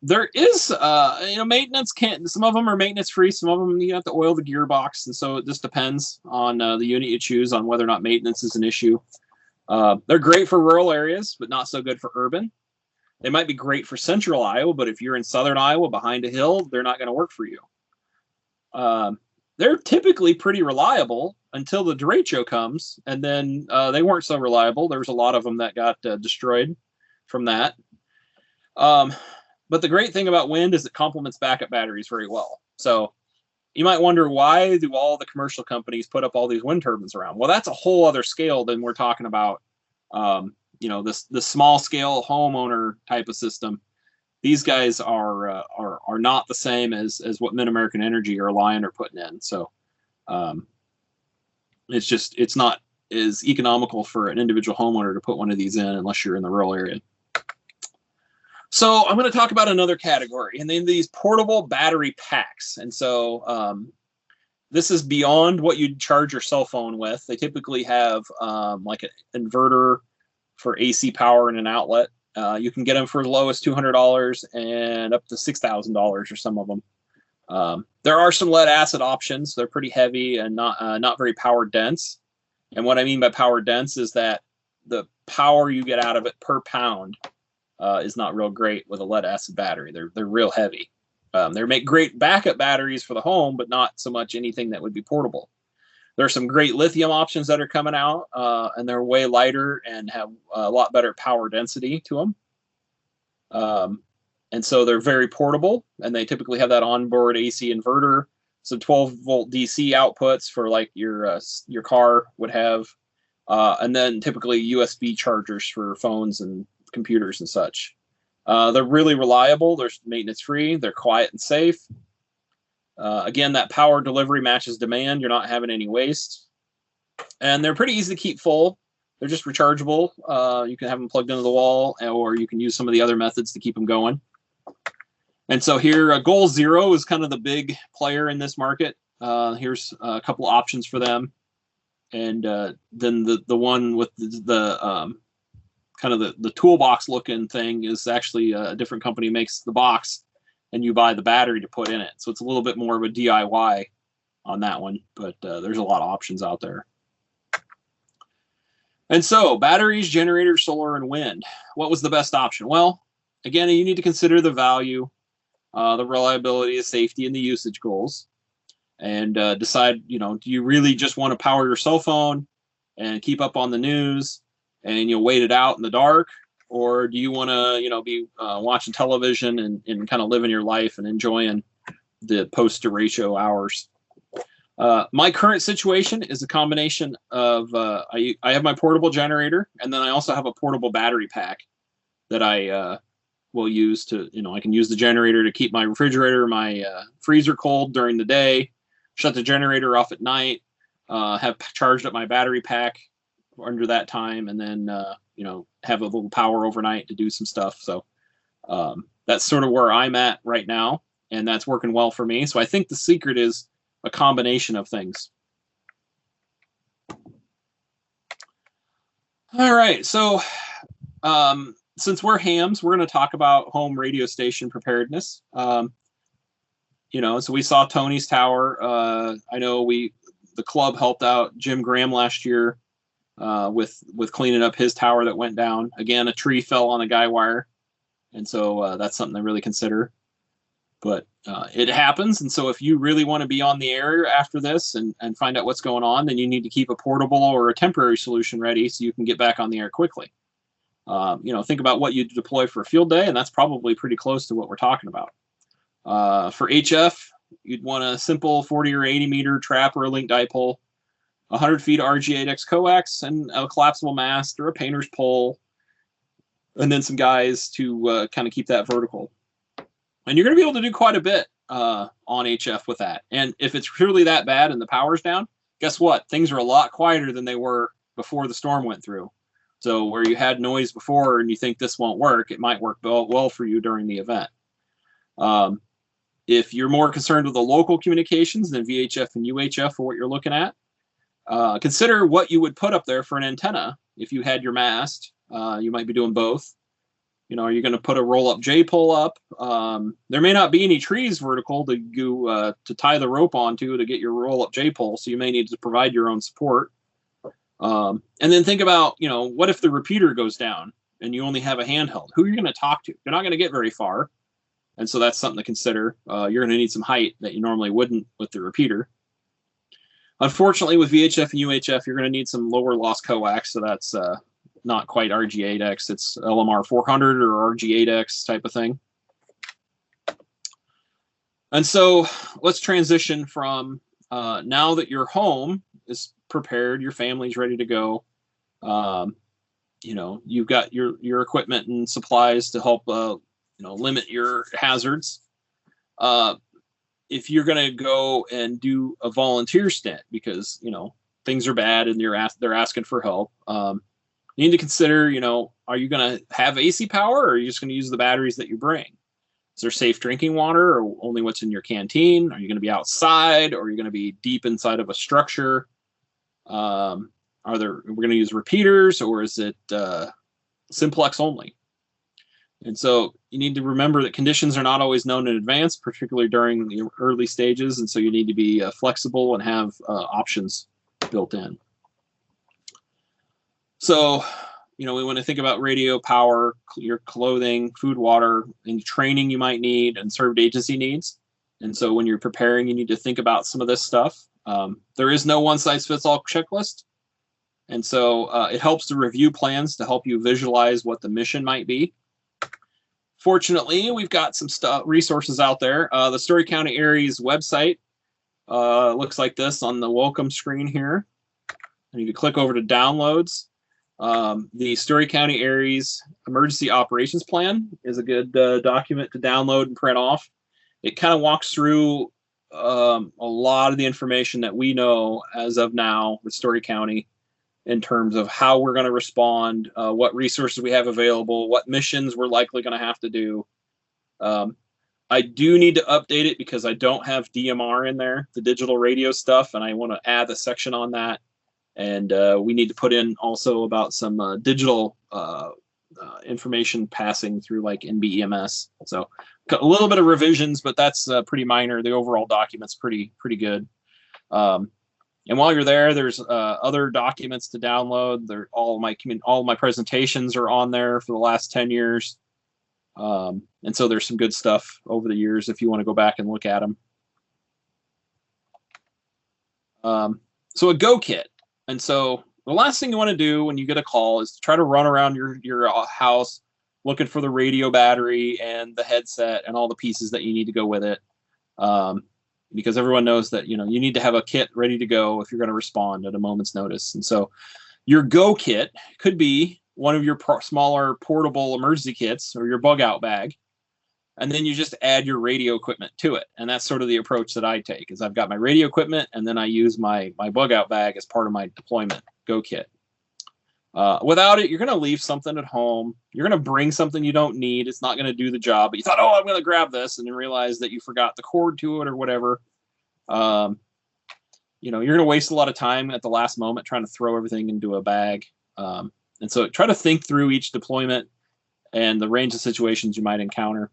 [SPEAKER 1] There is maintenance some of them are maintenance free, some of them you have to oil the gearbox, and so it just depends on the unit you choose on whether or not maintenance is an issue. They're great for rural areas, but not so good for urban. They might be great for central Iowa, but if you're in southern Iowa behind a hill, they're not going to work for you. They're typically pretty reliable until the derecho comes, and then they weren't so reliable. There was a lot of them that got destroyed from that. But the great thing about wind is it complements backup batteries very well. So you might wonder, why do all the commercial companies put up all these wind turbines around? Well, that's a whole other scale than we're talking about. This small scale homeowner type of system. These guys are not the same as what Mid-American Energy or Alliant are putting in. So it's not as economical for an individual homeowner to put one of these in unless you're in the rural area. So I'm going to talk about another category, and then these portable battery packs. And so this is beyond what you'd charge your cell phone with. They typically have like an inverter for AC power and an outlet. You can get them for as low as $200 and up to $6,000 for some of them. There are some lead acid options. They're pretty heavy and not very power dense. And what I mean by power dense is that the power you get out of it per pound is not real great with a lead acid battery. They're real heavy. They make great backup batteries for the home, but not so much anything that would be portable. There are some great lithium options that are coming out, and they're way lighter and have a lot better power density to them. And so they're very portable, and they typically have that onboard AC inverter, so 12-volt DC outputs for like your car would have, and then typically USB chargers for phones and computers and such. They're really reliable. They're maintenance free. They're quiet and safe. Again, that power delivery matches demand. You're not having any waste. And they're pretty easy to keep full. They're just rechargeable. You can have them plugged into the wall, or you can use some of the other methods to keep them going. And so here, Goal Zero is kind of the big player in this market. Here's a couple options for them. And then the one with the kind of the toolbox looking thing is actually a different company makes the box, and you buy the battery to put in it. So it's a little bit more of a DIY on that one, but there's a lot of options out there. And so batteries, generators, solar, and wind. What was the best option? Well, again, you need to consider the value, the reliability, the safety, and the usage goals, and decide, do you really just want to power your cell phone and keep up on the news and wait it out in the dark, or do you want to be watching television and kind of living your life and enjoying the post derecho hours? My current situation is a combination of I have my portable generator, and then I also have a portable battery pack that I will use to I can use the generator to keep my refrigerator, my freezer cold during the day, shut the generator off at night, have charged up my battery pack under that time, and then have a little power overnight to do some stuff. So that's sort of where I'm at right now, and that's working well for me. So I think the secret is a combination of things. All right, so since we're hams, we're going to talk about home radio station preparedness. So we saw Tony's tower. I know the club helped out Jim Graham last year with cleaning up his tower that went down. Again, a tree fell on a guy wire, and so that's something to really consider. But it happens, and so if you really want to be on the air after this and find out what's going on, then you need to keep a portable or a temporary solution ready so you can get back on the air quickly. Think about what you deploy for a field day, and that's probably pretty close to what we're talking about. For HF, you'd want a simple 40 or 80 meter trap or a link dipole, 100 feet RG8X coax, and a collapsible mast or a painter's pole, and then some guys to kind of keep that vertical. And you're going to be able to do quite a bit on HF with that. And if it's really that bad and the power's down, guess what? Things are a lot quieter than they were before the storm went through. So where you had noise before and you think this won't work, it might work well for you during the event. If you're more concerned with the local communications than VHF and UHF for what you're looking at, consider what you would put up there for an antenna. If you had your mast, you might be doing both. Are you going to put a roll-up J-pole up? There may not be any trees vertical to tie the rope onto to get your roll-up J-pole, so you may need to provide your own support. And then think about, what if the repeater goes down and you only have a handheld? Who are you going to talk to? You're not going to get very far. And so that's something to consider. You're going to need some height that you normally wouldn't with the repeater. Unfortunately, with VHF and UHF, you're going to need some lower loss coax, so that's not quite RG8X. It's LMR 400 or RG8X type of thing. And so let's transition from now that your home is prepared, your family's ready to go. You've got your equipment and supplies to help limit your hazards. If you're going to go and do a volunteer stint because things are bad and they're asking for help, you need to consider, are you going to have AC power, or are you just going to use the batteries that you bring? Is there safe drinking water, or only what's in your canteen? Are you going to be outside, or are you going to be deep inside of a structure? We're going to use repeaters, or is it simplex only? And so you need to remember that conditions are not always known in advance, particularly during the early stages. And so you need to be flexible and have options built in. So, we want to think about radio, power, your clothing, food, water, and training you might need, and served agency needs. And so when you're preparing, you need to think about some of this stuff. There is no one-size-fits-all checklist. And so it helps to review plans to help you visualize what the mission might be. Fortunately, we've got some resources out there. The Story County Area's website looks like this on the welcome screen here. And you can click over to downloads. The Story County Area's Emergency Operations Plan is a good document to download and print off. It kind of walks through a lot of the information that we know as of now with Story County in terms of how we're going to respond, what resources we have available, what missions we're likely going to have to do. I do need to update it because I don't have DMR in there, the digital radio stuff, and I want to add a section on that. And we need to put in also about some digital information passing through like NBEMS. So a little bit of revisions, but that's pretty minor. The overall document's pretty good. And while you're there, there's other documents to download. All my presentations are on there for the last 10 years. And so there's some good stuff over the years if you want to go back and look at them. So a go kit. And so the last thing you want to do when you get a call is to try to run around your house looking for the radio battery and the headset and all the pieces that you need to go with it. Because everyone knows that, you need to have a kit ready to go if you're going to respond at a moment's notice. And so your go kit could be one of your smaller portable emergency kits or your bug out bag. And then you just add your radio equipment to it. And that's sort of the approach that I take is I've got my radio equipment and then I use my bug out bag as part of my deployment go kit. Without it, you're going to leave something at home. You're going to bring something you don't need. It's not going to do the job. But you thought, I'm going to grab this, and then realize that you forgot the cord to it or whatever. You're going to waste a lot of time at the last moment trying to throw everything into a bag. And so try to think through each deployment and the range of situations you might encounter.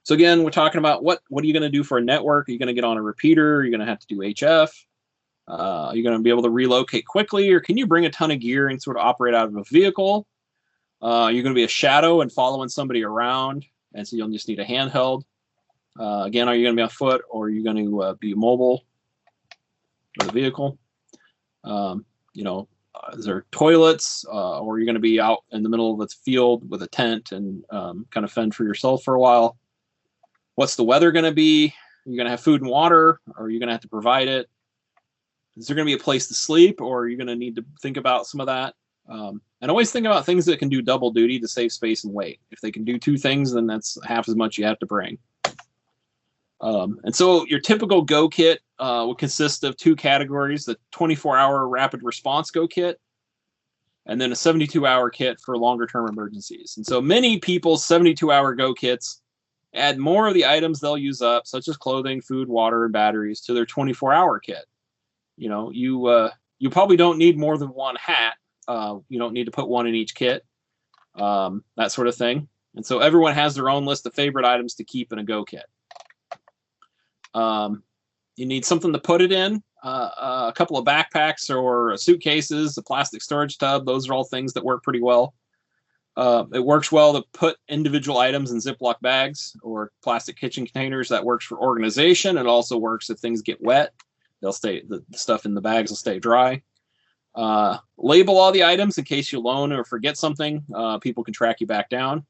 [SPEAKER 1] So again, we're talking about what are you going to do for a network? Are you going to get on a repeater? Are you going to have to do HF? Are you going to be able to relocate quickly, or can you bring a ton of gear and sort of operate out of a vehicle? You're going to be a shadow and following somebody around, and so you'll just need a handheld. Again, are you going to be on foot, or are you going to be mobile with a vehicle? Is there toilets, or are you going to be out in the middle of the field with a tent and kind of fend for yourself for a while? What's the weather going to be? Are you going to have food and water, or are you going to have to provide it? Is there going to be a place to sleep, or are you going to need to think about some of that? And always think about things that can do double duty to save space and weight. If they can do two things, then that's half as much you have to bring. And so your typical go kit will consist of two categories: the 24-hour rapid response go kit, and then a 72-hour kit for longer term emergencies. And so many people's 72-hour go kits add more of the items they'll use up, such as clothing, food, water, and batteries, to their 24-hour kit. You probably don't need more than one hat. You don't need to put one in each kit, that sort of thing. And so everyone has their own list of favorite items to keep in a go kit. You need something to put it in, a couple of backpacks or suitcases, a plastic storage tub. Those are all things that work pretty well. It works well to put individual items in Ziploc bags or plastic kitchen containers. That works for organization. It also works if things get wet. The stuff in the bags will stay dry. Label all the items in case you loan or forget something. People can track you back down.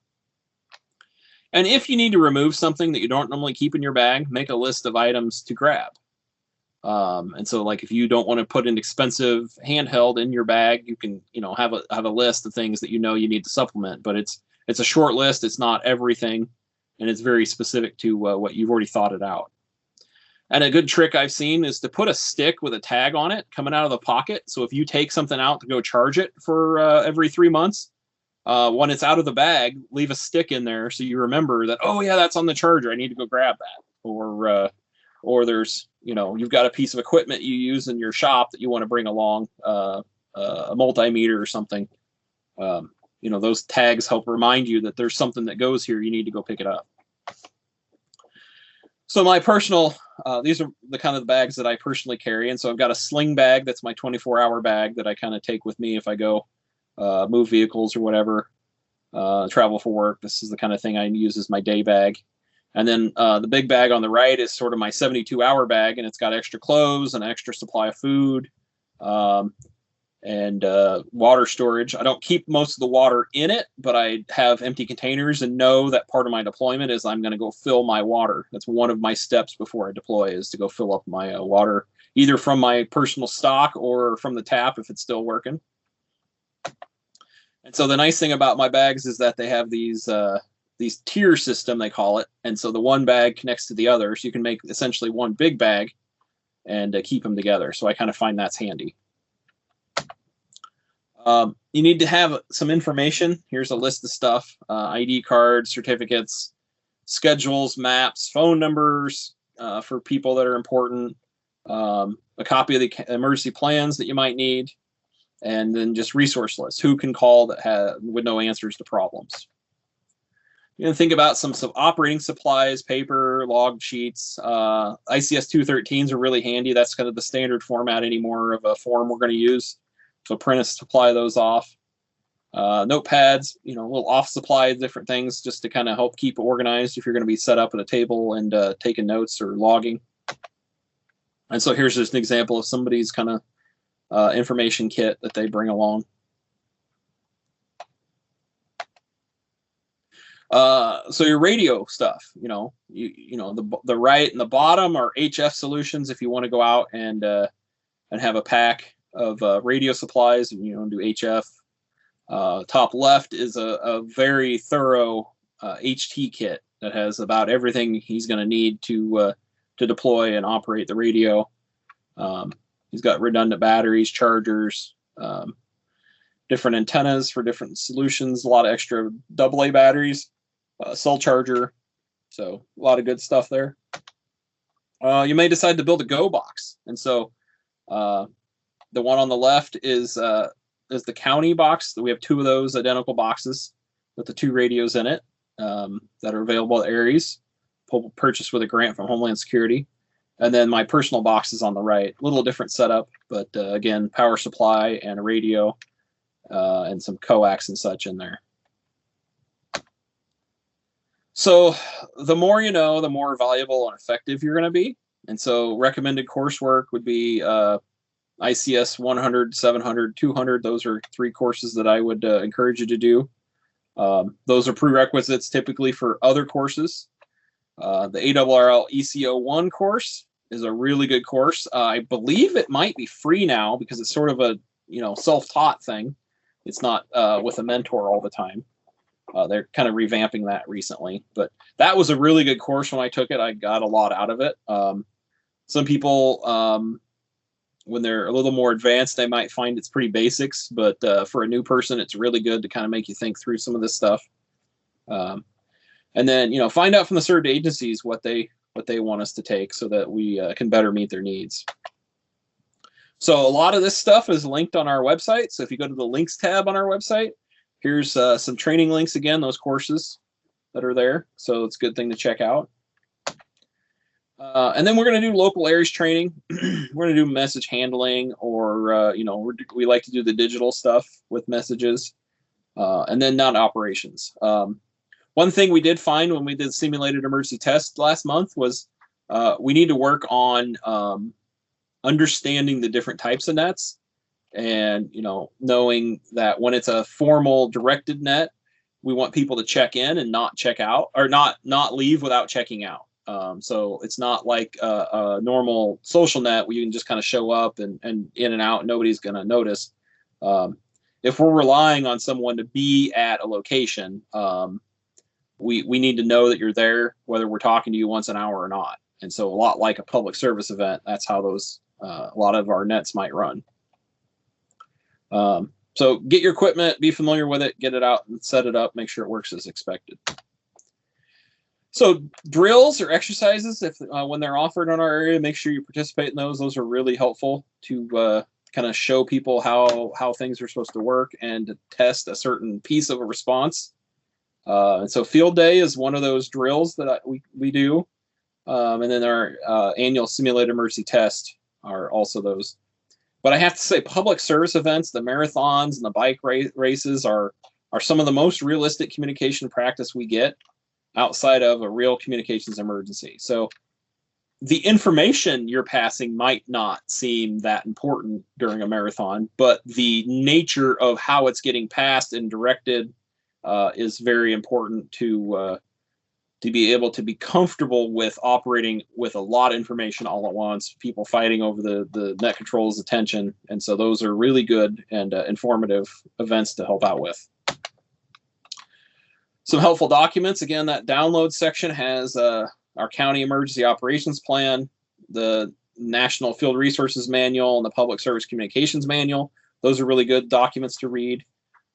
[SPEAKER 1] And if you need to remove something that you don't normally keep in your bag, make a list of items to grab. And so, like, if you don't want to put an expensive handheld in your bag, you can, have a list of things that you need to supplement. But it's a short list. It's not everything, and it's very specific to what you've already thought it out. And a good trick I've seen is to put a stick with a tag on it coming out of the pocket. So if you take something out to go charge it for every 3 months, when it's out of the bag, leave a stick in there so you remember that, oh yeah, that's on the charger. I need to go grab that. Or there's, you've got a piece of equipment you use in your shop that you want to bring along, a multimeter or something. Those tags help remind you that there's something that goes here. You need to go pick it up. So my personal, these are the kind of the bags that I personally carry. And so I've got a sling bag. That's my 24-hour bag that I kind of take with me if I go move vehicles or whatever, travel for work. This is the kind of thing I use as my day bag. And then the big bag on the right is sort of my 72-hour bag, and it's got extra clothes, an extra supply of food, and water storage. I don't keep most of the water in it, but I have empty containers and know that part of my deployment is I'm going to go fill my water. That's one of my steps before I deploy, is to go fill up my water, either from my personal stock or from the tap if it's still working. And so the nice thing about my bags is that they have these tier system, they call it. And so the one bag connects to the other. So you can make essentially one big bag and keep them together. So I kind of find that's handy. You need to have some information. Here's a list of stuff: ID cards, certificates, schedules, maps, phone numbers for people that are important, a copy of the emergency plans that you might need, and then just resource lists. Who can call that would know answers to problems. You can think about some operating supplies, paper, log sheets. ICS 213s are really handy. That's kind of the standard format anymore of a form we're going to use. So print and supply those off. Notepads, little off supply, different things just to kind of help keep organized if you're going to be set up at a table and taking notes or logging. And so here's just an example of somebody's kind of information kit that they bring along. So your radio stuff, the right and the bottom are HF solutions if you want to go out and have a pack of radio supplies and do HF. Top left is a very thorough HT kit that has about everything he's going to need to deploy and operate the radio. He's got redundant batteries, chargers, different antennas for different solutions, a lot of extra AA batteries, cell charger. So a lot of good stuff there. You may decide to build a Go box. And so the one on the left is the county box. We have two of those identical boxes with the two radios in it that are available at Aries. purchased with a grant from Homeland Security. And then my personal box is on the right. A little different setup, but again, power supply and a radio and some coax and such in there. So the more you know, the more valuable and effective you're going to be. And so recommended coursework would be ICS 100, 700, 200. Those are 3 courses that I would encourage you to do. Those are prerequisites typically for other courses. The ARRL ECO1 course is a really good course. I believe it might be free now because it's sort of a self-taught thing. It's not with a mentor all the time. They're kind of revamping that recently, but that was a really good course when I took it. I got a lot out of it. Some people, when they're a little more advanced, they might find it's pretty basics, but for a new person, it's really good to kind of make you think through some of this stuff. And then, find out from the served agencies what they want us to take so that we can better meet their needs. So a lot of this stuff is linked on our website. So if you go to the links tab on our website, here's some training links again, those courses that are there. So it's a good thing to check out. And then we're going to do local areas training. We're going to do message handling, or, we like to do the digital stuff with messages, and then not operations. One thing we did find when we did simulated emergency test last month was we need to work on understanding the different types of nets, and knowing that when it's a formal directed net, we want people to check in and not check out, or not leave without checking out. So it's not like a normal social net where you can just kind of show up and in and out, and nobody's going to notice. If we're relying on someone to be at a location, we need to know that you're there, whether we're talking to you once an hour or not. And so a lot like a public service event, that's how those a lot of our nets might run. So get your equipment, be familiar with it, get it out and set it up, make sure it works as expected. So drills or exercises, if when they're offered on our area, make sure you participate in those. Those are really helpful to kind of show people how things are supposed to work and to test a certain piece of a response. And so field day is one of those drills that we do. And then our annual simulated emergency test are also those. But I have to say, public service events, the marathons and the bike races are some of the most realistic communication practice we get outside of a real communications emergency. So the information you're passing might not seem that important during a marathon, but the nature of how it's getting passed and directed is very important to be able to be comfortable with operating with a lot of information all at once, people fighting over the net control's attention. And so those are really good and informative events to help out with. Some helpful documents. Again, that download section has our county emergency operations plan, the National Field Resources Manual, and the Public Service Communications Manual. Those are really good documents to read.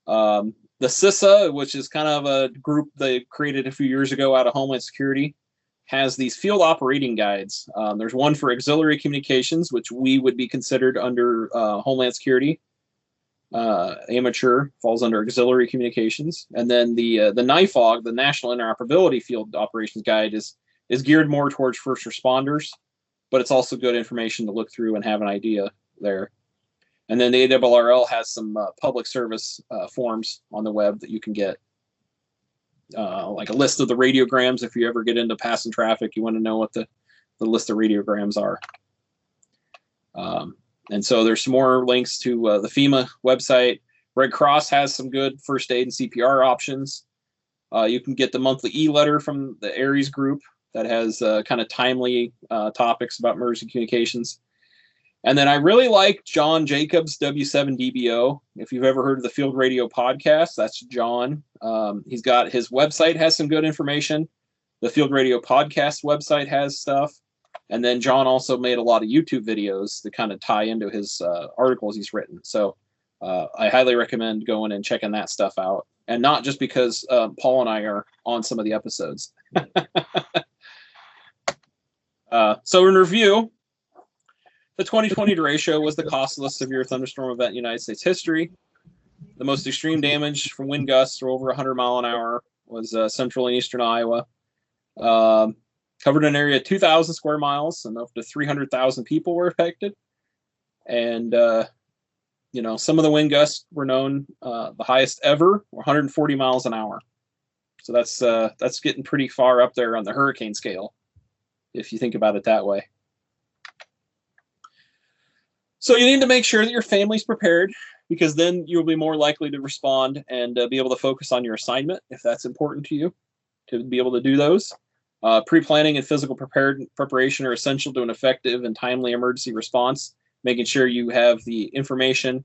[SPEAKER 1] The CISA, which is kind of a group they created a few years ago out of Homeland Security, has these field operating guides. There's one for auxiliary communications, which we would be considered under Homeland Security. Amateur falls under auxiliary communications. And then the NIFOG, the National Interoperability Field Operations Guide, is geared more towards first responders, but it's also good information to look through and have an idea there. And then the ARRL has some public service forms on the web that you can get, like a list of the radiograms. If you ever get into passing traffic, you want to know what the list of radiograms are. And so there's some more links to the FEMA website. Red Cross has some good first aid and CPR options. You can get the monthly e-letter from the ARES group that has kind of timely topics about emergency communications. And then I really like John Jacobs' W7DBO. If you've ever heard of the Field Radio podcast, that's John. He's got his website has some good information. The Field Radio podcast website has stuff. And then John also made a lot of YouTube videos that kind of tie into his articles he's written. So I highly recommend going and checking that stuff out. And not just because Paul and I are on some of the episodes. So in review, the 2020 Derecho was the costless severe thunderstorm event in United States history. The most extreme damage from wind gusts over 100 mile an hour was central and eastern Iowa. Covered an area of 2,000 square miles, and up to 300,000 people were affected. And some of the wind gusts were known, the highest ever, 140 miles an hour. So that's getting pretty far up there on the hurricane scale, if you think about it that way. So you need to make sure that your family's prepared, because then you'll be more likely to respond and be able to focus on your assignment if that's important to you, to be able to do those. Pre-planning and physical preparation are essential to an effective and timely emergency response, making sure you have the information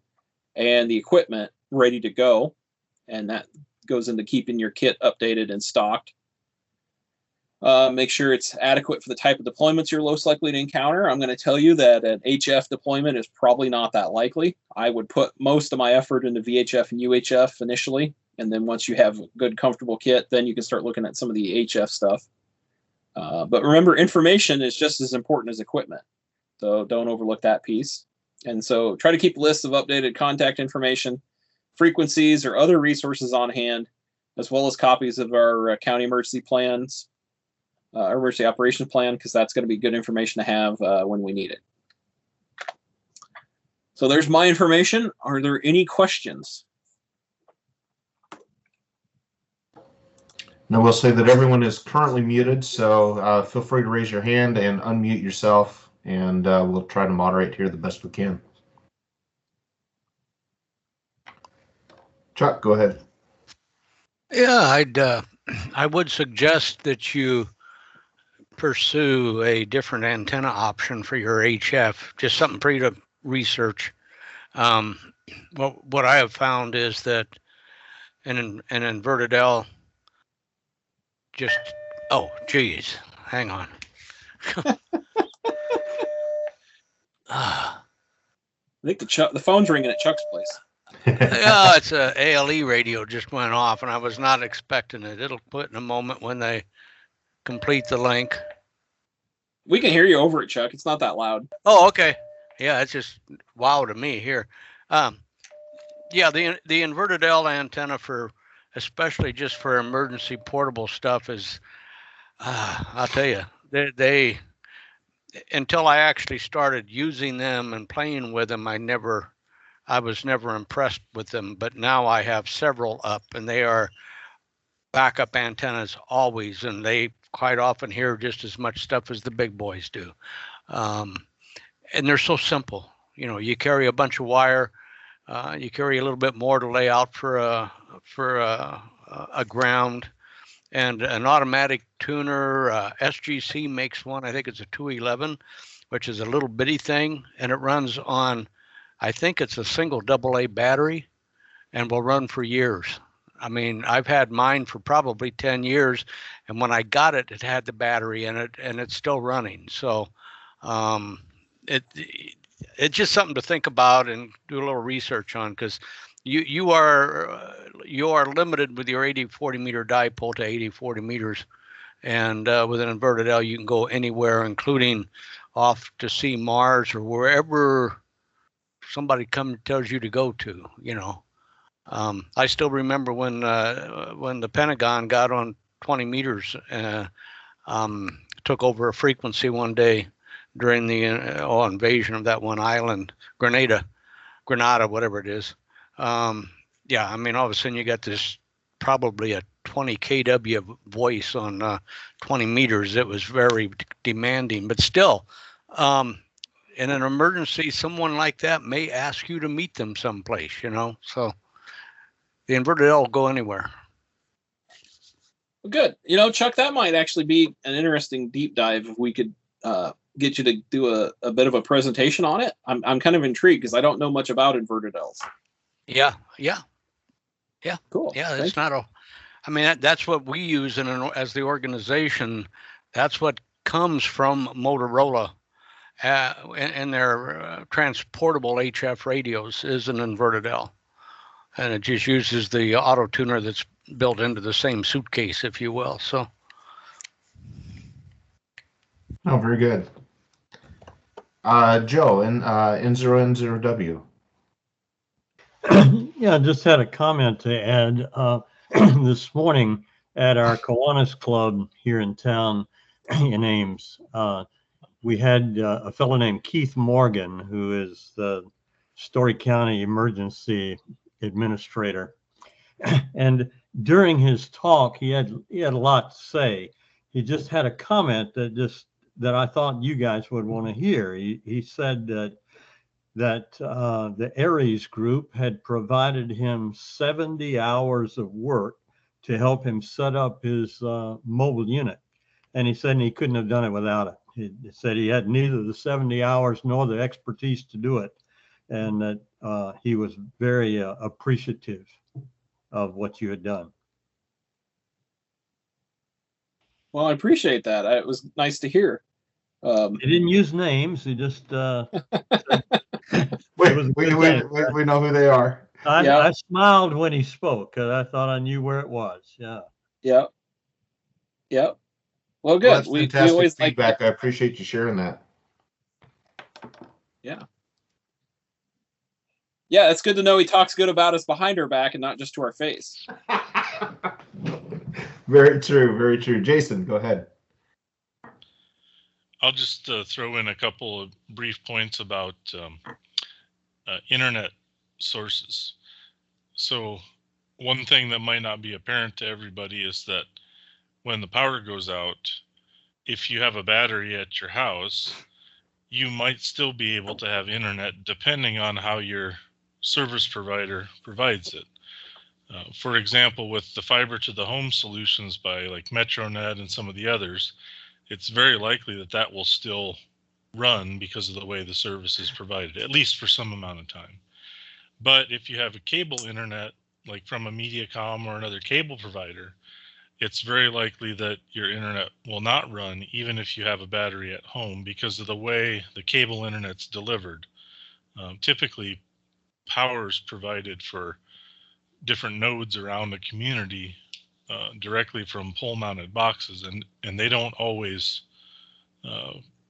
[SPEAKER 1] and the equipment ready to go. And that goes into keeping your kit updated and stocked. Make sure it's adequate for the type of deployments you're most likely to encounter. I'm going to tell you that an HF deployment is probably not that likely. I would put most of my effort into VHF and UHF initially. And then once you have a good, comfortable kit, then you can start looking at some of the HF stuff. But remember, information is just as important as equipment. So don't overlook that piece. And so try to keep lists of updated contact information, frequencies, or other resources on hand, as well as copies of our county emergency plans, emergency operation plan, because that's going to be good information to have when we need it. So there's my information. Are there any questions?
[SPEAKER 2] Now we'll say that everyone is currently muted, so feel free to raise your hand and unmute yourself, and we'll try to moderate here the best we can. Chuck, go ahead.
[SPEAKER 3] Yeah, I would suggest that you pursue a different antenna option for your HF, just something for you to research. What I have found is that an inverted L just, oh, geez, hang on.
[SPEAKER 1] I think the phone's ringing at Chuck's place.
[SPEAKER 3] Yeah, it's a ALE radio just went off, and I was not expecting it. It'll quit in a moment when they complete the link.
[SPEAKER 1] We can hear you over it, Chuck. It's not that loud.
[SPEAKER 3] Oh, okay. Yeah, it's just wow to me here. Yeah, the inverted L antenna for, especially just for emergency portable stuff, is I'll tell you, they until I actually started using them and playing with them, I was never impressed with them. But now I have several up, and they are backup antennas always, and they quite often hear just as much stuff as the big boys do. And they're so simple. You know, you carry a bunch of wire, you carry a little bit more to lay out for a ground, and an automatic tuner. SGC makes one. I think it's a 211, which is a little bitty thing, and it runs on, I think it's a single AA battery, and will run for years. I mean, I've had mine for probably 10 years, and when I got it, it had the battery in it, and it's still running. So it's just something to think about and do a little research on, because you are limited with your 80-40 meter dipole to 80-40 meters, and with an inverted L, you can go anywhere, including off to see Mars or wherever somebody tells you to go to. You know, I still remember when the Pentagon got on 20 meters, took over a frequency one day during the invasion of that one island, Grenada, whatever it is. Yeah, I mean, all of a sudden you got this probably a 20 kW voice on 20 meters. It was very demanding, but still, in an emergency, someone like that may ask you to meet them someplace, you know. So the inverted L will go anywhere.
[SPEAKER 1] Good. You know, Chuck, that might actually be an interesting deep dive if we could get you to do a bit of a presentation on it. I'm kind of intrigued because I don't know much about inverted Ls.
[SPEAKER 3] Yeah.
[SPEAKER 1] Cool.
[SPEAKER 3] Yeah, it's not a. I mean, that's what we use as the organization. That's what comes from Motorola, in their transportable HF radios, is an inverted L, and it just uses the auto tuner that's built into the same suitcase, if you will. So.
[SPEAKER 2] Oh, very good. Joe, N0N0W.
[SPEAKER 4] Yeah, I just had a comment to add. This morning at our Kiwanis Club here in town, in Ames. We had a fellow named Keith Morgan, who is the Story County Emergency Administrator. And during his talk, he had a lot to say. He just had a comment that I thought you guys would want to hear. He said that the Aries group had provided him 70 hours of work to help him set up his mobile unit. And he said he couldn't have done it without it. He said he had neither the 70 hours nor the expertise to do it. And that he was very appreciative of what you had done.
[SPEAKER 1] Well, I appreciate that. It was nice to hear.
[SPEAKER 4] He didn't use names. He just
[SPEAKER 2] we know who they are.
[SPEAKER 4] I smiled when he spoke because I thought I knew where it was. Yeah.
[SPEAKER 1] Yep. Well, good.
[SPEAKER 2] Well, that's
[SPEAKER 1] we
[SPEAKER 2] fantastic
[SPEAKER 1] always
[SPEAKER 2] feedback. I appreciate you sharing that.
[SPEAKER 1] Yeah. Yeah, it's good to know he talks good about us behind our back and not just to our face.
[SPEAKER 2] Very true. Very true. Jason, go ahead.
[SPEAKER 5] I'll just throw in a couple of brief points about internet sources. So one thing that might not be apparent to everybody is that when the power goes out, if you have a battery at your house, you might still be able to have internet depending on how your service provider provides it. For example, with the fiber to the home solutions by like MetroNet and some of the others, it's very likely that that will still run because of the way the service is provided, at least for some amount of time. But if you have a cable internet, like from a Mediacom or another cable provider, it's very likely that your internet will not run even if you have a battery at home because of the way the cable internet's delivered. Typically, power is provided for different nodes around the community directly from pole-mounted boxes, and they don't always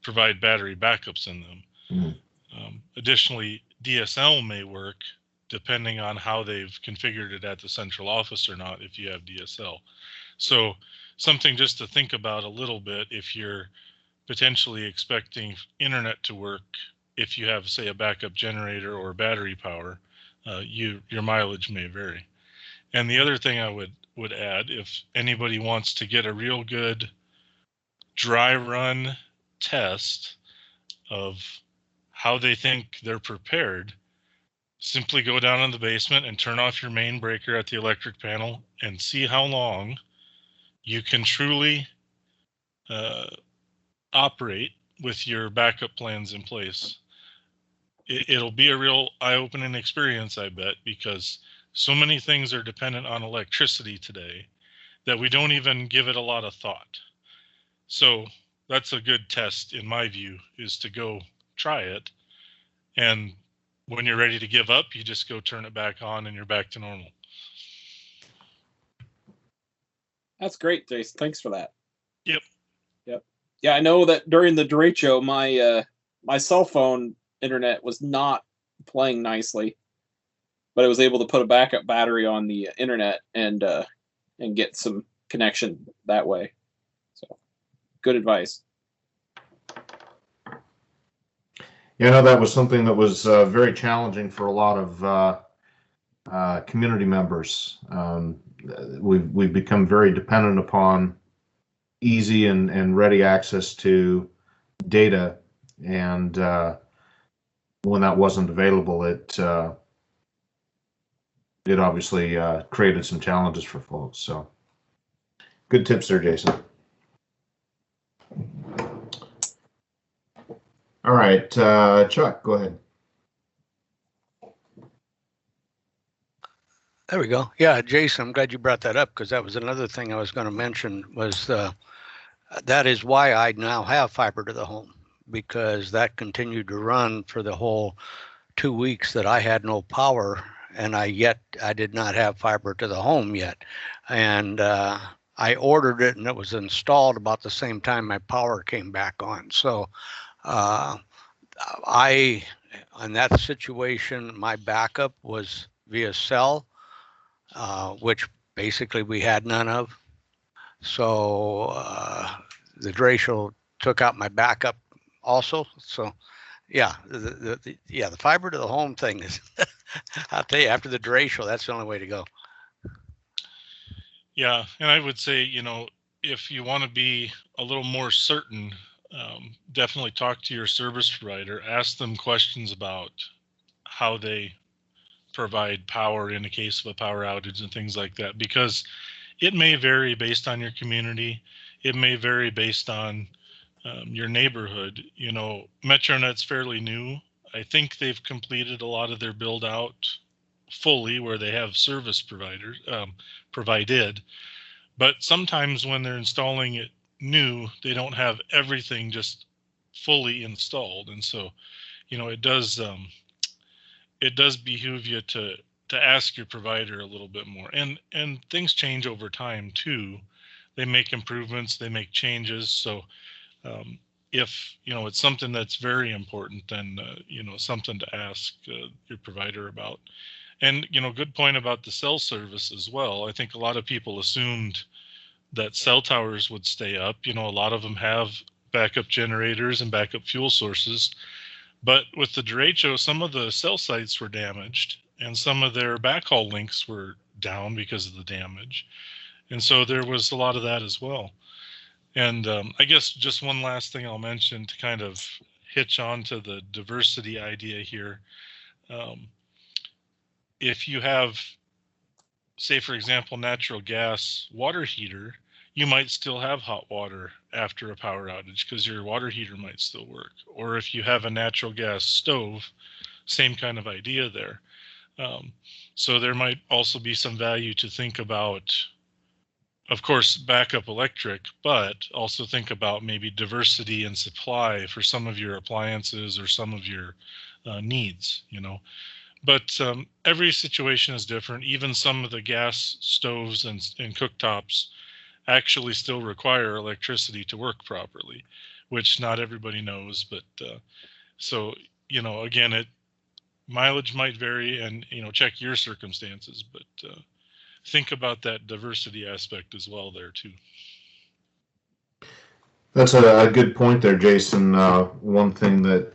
[SPEAKER 5] provide battery backups in them. Mm-hmm. Additionally, DSL may work depending on how they've configured it at the central office or not if you have DSL. So something just to think about a little bit if you're potentially expecting internet to work if you have, say, a backup generator or battery power, your mileage may vary. And the other thing I would add, if anybody wants to get a real good dry run test of how they think they're prepared, simply go down in the basement and turn off your main breaker at the electric panel and see how long you can truly operate with your backup plans in place. It'll be a real eye-opening experience, I bet, because so many things are dependent on electricity today that we don't even give it a lot of thought. So that's a good test, in my view, is to go try it. And when you're ready to give up, you just go turn it back on and you're back to normal.
[SPEAKER 1] That's great, Jason. Thanks for that.
[SPEAKER 5] Yep.
[SPEAKER 1] Yeah, I know that during the Derecho, my cell phone internet was not playing nicely, but I was able to put a backup battery on the internet and get some connection that way. So, good advice.
[SPEAKER 2] Yeah, I know that was something that was very challenging for a lot of community members. We've become very dependent upon easy and ready access to data, and when that wasn't available, it obviously created some challenges for folks. So, good tips there, Jason. All right, Chuck, go ahead.
[SPEAKER 3] There we go. Yeah, Jason, I'm glad you brought that up because that was another thing I was going to mention was that is why I now have fiber to the home, because that continued to run for the whole 2 weeks that I had no power, and I did not have fiber to the home yet. And I ordered it and it was installed about the same time my power came back on. So in that situation, my backup was via cell, which basically we had none of. So the Derecho took out my backup also. So yeah, the fiber to the home thing is, I'll tell you, after the Derecho, that's the only way to go.
[SPEAKER 5] Yeah, and I would say, if you want to be a little more certain, definitely talk to your service provider. Ask them questions about how they provide power in the case of a power outage and things like that, because it may vary based on your community. It may vary based on your neighborhood. MetroNet's fairly new. I think they've completed a lot of their build out fully where they have service providers provided. But sometimes when they're installing it new, they don't have everything just fully installed. And so, it does behoove you to ask your provider a little bit more. And things change over time too. They make improvements, they make changes. So if it's something that's very important, then something to ask your provider about. And good point about the cell service as well. I think a lot of people assumed that cell towers would stay up. A lot of them have backup generators and backup fuel sources. But with the Derecho, some of the cell sites were damaged and some of their backhaul links were down because of the damage. And so there was a lot of that as well. And I guess just one last thing I'll mention to kind of hitch on to the diversity idea here. If you have, say, for example, natural gas water heater, you might still have hot water after a power outage because your water heater might still work. Or if you have a natural gas stove, same kind of idea there. So there might also be some value to think about, of course, backup electric, but also think about maybe diversity in supply for some of your appliances or some of your needs, But every situation is different. Even some of the gas stoves and cooktops actually still require electricity to work properly, which not everybody knows. But so, again, mileage might vary, and check your circumstances, but think about that diversity aspect as well there too.
[SPEAKER 2] That's a good point there, Jason. One thing that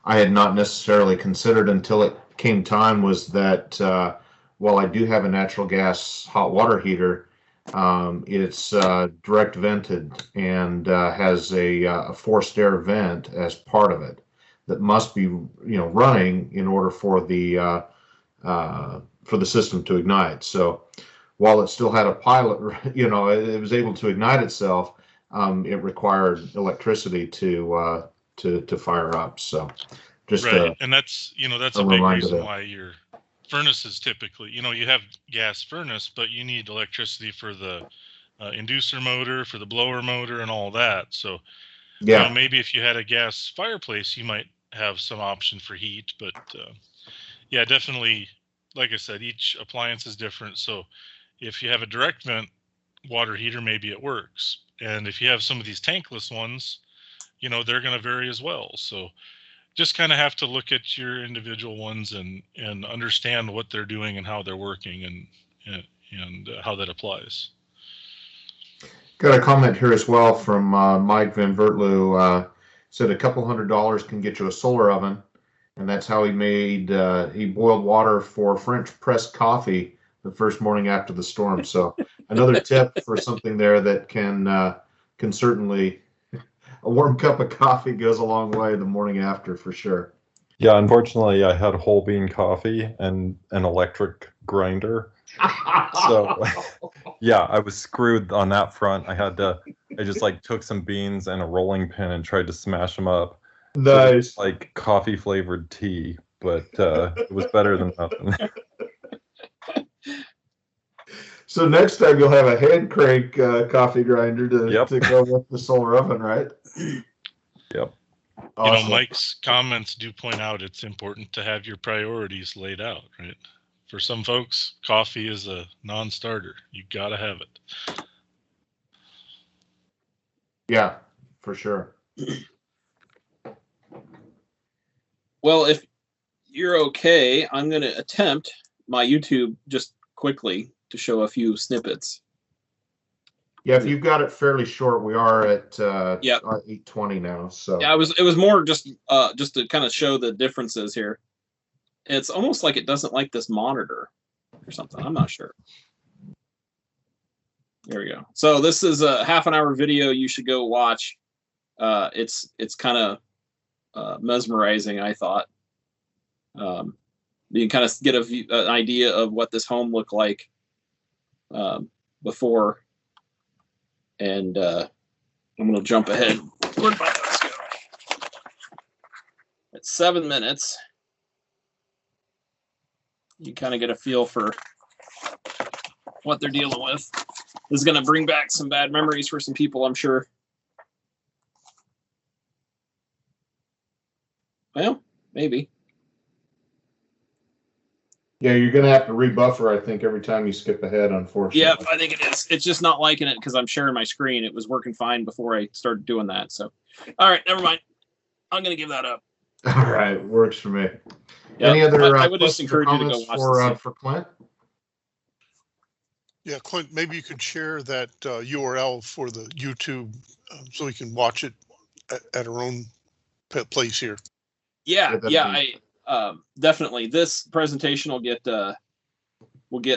[SPEAKER 2] I had not necessarily considered until it came time was that while I do have a natural gas hot water heater, it's direct vented and has a forced air vent as part of it that must be running in order for the system to ignite. So while it still had a pilot, it was able to ignite itself. It required electricity to fire up. So just
[SPEAKER 5] right, and that's a big reason why your furnaces typically, you have gas furnace, but you need electricity for the inducer motor, for the blower motor, and all that. So maybe if you had a gas fireplace, you might have some option for heat. But yeah, definitely, like I said, each appliance is different. So if you have a direct vent water heater, maybe it works. And if you have some of these tankless ones, they're going to vary as well. So just kind of have to look at your individual ones and understand what they're doing and how they're working and how that applies.
[SPEAKER 2] Got a comment here as well from Mike Van Vertlu. Said a couple $100 can get you a solar oven, and that's how he boiled water for French press coffee the first morning after the storm. So another tip for something there that can certainly, a warm cup of coffee goes a long way the morning after for sure.
[SPEAKER 6] Yeah, unfortunately, I had whole bean coffee and an electric grinder. So yeah, I was screwed on that front. I just took some beans and a rolling pin and tried to smash them up.
[SPEAKER 2] Nice.
[SPEAKER 6] So like coffee flavored tea, but it was better than nothing.
[SPEAKER 2] So next time you'll have a hand crank coffee grinder to go with the solar oven, right?
[SPEAKER 6] Yep.
[SPEAKER 2] Awesome.
[SPEAKER 5] Mike's comments do point out it's important to have your priorities laid out, right? For some folks, coffee is a non-starter. You got to have it.
[SPEAKER 2] Yeah, for sure.
[SPEAKER 1] Well, if you're okay, I'm going to attempt my YouTube just quickly to show a few snippets.
[SPEAKER 2] Yeah, if you've got it fairly short, we are at
[SPEAKER 1] Yep.
[SPEAKER 2] 8:20 now. So
[SPEAKER 1] Yeah, it was more just to kind of show the differences here. It's almost like it doesn't like this monitor or something. I'm not sure. There we go. So this is a half-an-hour video you should go watch. It's kind of mesmerizing, I thought. You can kind of get an idea of what this home looked like before. And I'm going to jump ahead. Where'd my notes go? At 7 minutes, you kind of get a feel for what they're dealing with. This is going to bring back some bad memories for some people, I'm sure. Well, maybe.
[SPEAKER 2] yeah, you're going to have to rebuffer, I think, every time you skip ahead, unfortunately.
[SPEAKER 1] Yep, I think it is. It's just not liking it because I'm sharing my screen. It was working fine before I started doing that. So, all right, never mind. I'm going to give that up.
[SPEAKER 2] All right, works for me.
[SPEAKER 1] Yep.
[SPEAKER 2] Any other
[SPEAKER 1] I would just
[SPEAKER 2] questions or
[SPEAKER 1] encourage you to go
[SPEAKER 2] comments
[SPEAKER 1] watch
[SPEAKER 2] for Clint?
[SPEAKER 7] Yeah, Clint, maybe you could share that URL for the YouTube so we can watch it at our own place here.
[SPEAKER 1] Yeah, I definitely. This presentation will get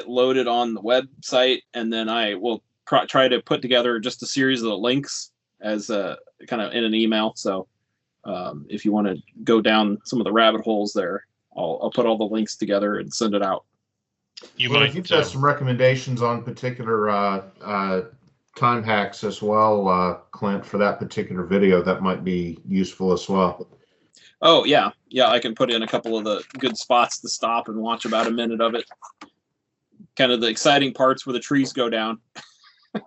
[SPEAKER 1] loaded on the website, and then I will try to put together just a series of the links as kind of in an email. So if you want to go down some of the rabbit holes there, I'll put all the links together and send it out.
[SPEAKER 2] If you've got some recommendations on particular time hacks as well, Clint, for that particular video, that might be useful as well.
[SPEAKER 1] Oh, yeah. Yeah, I can put in a couple of the good spots to stop and watch about a minute of it. Kind of the exciting parts where the trees go down.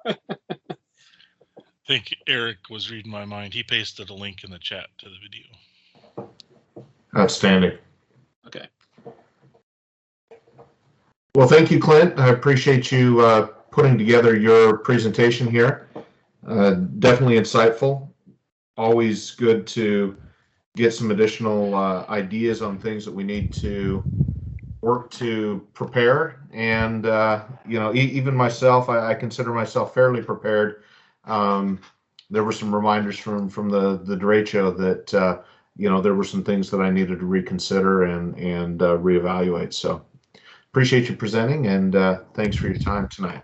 [SPEAKER 5] I think Eric was reading my mind. He pasted a link in the chat to the video.
[SPEAKER 2] Outstanding.
[SPEAKER 1] Okay.
[SPEAKER 2] Well, thank you, Clint. I appreciate you putting together your presentation here. Definitely insightful. Always good to get some additional ideas on things that we need to work to prepare. And, even myself, I consider myself fairly prepared. There were some reminders from the Derecho that, there were some things that I needed to reconsider and reevaluate. So appreciate you presenting, and thanks for your time tonight.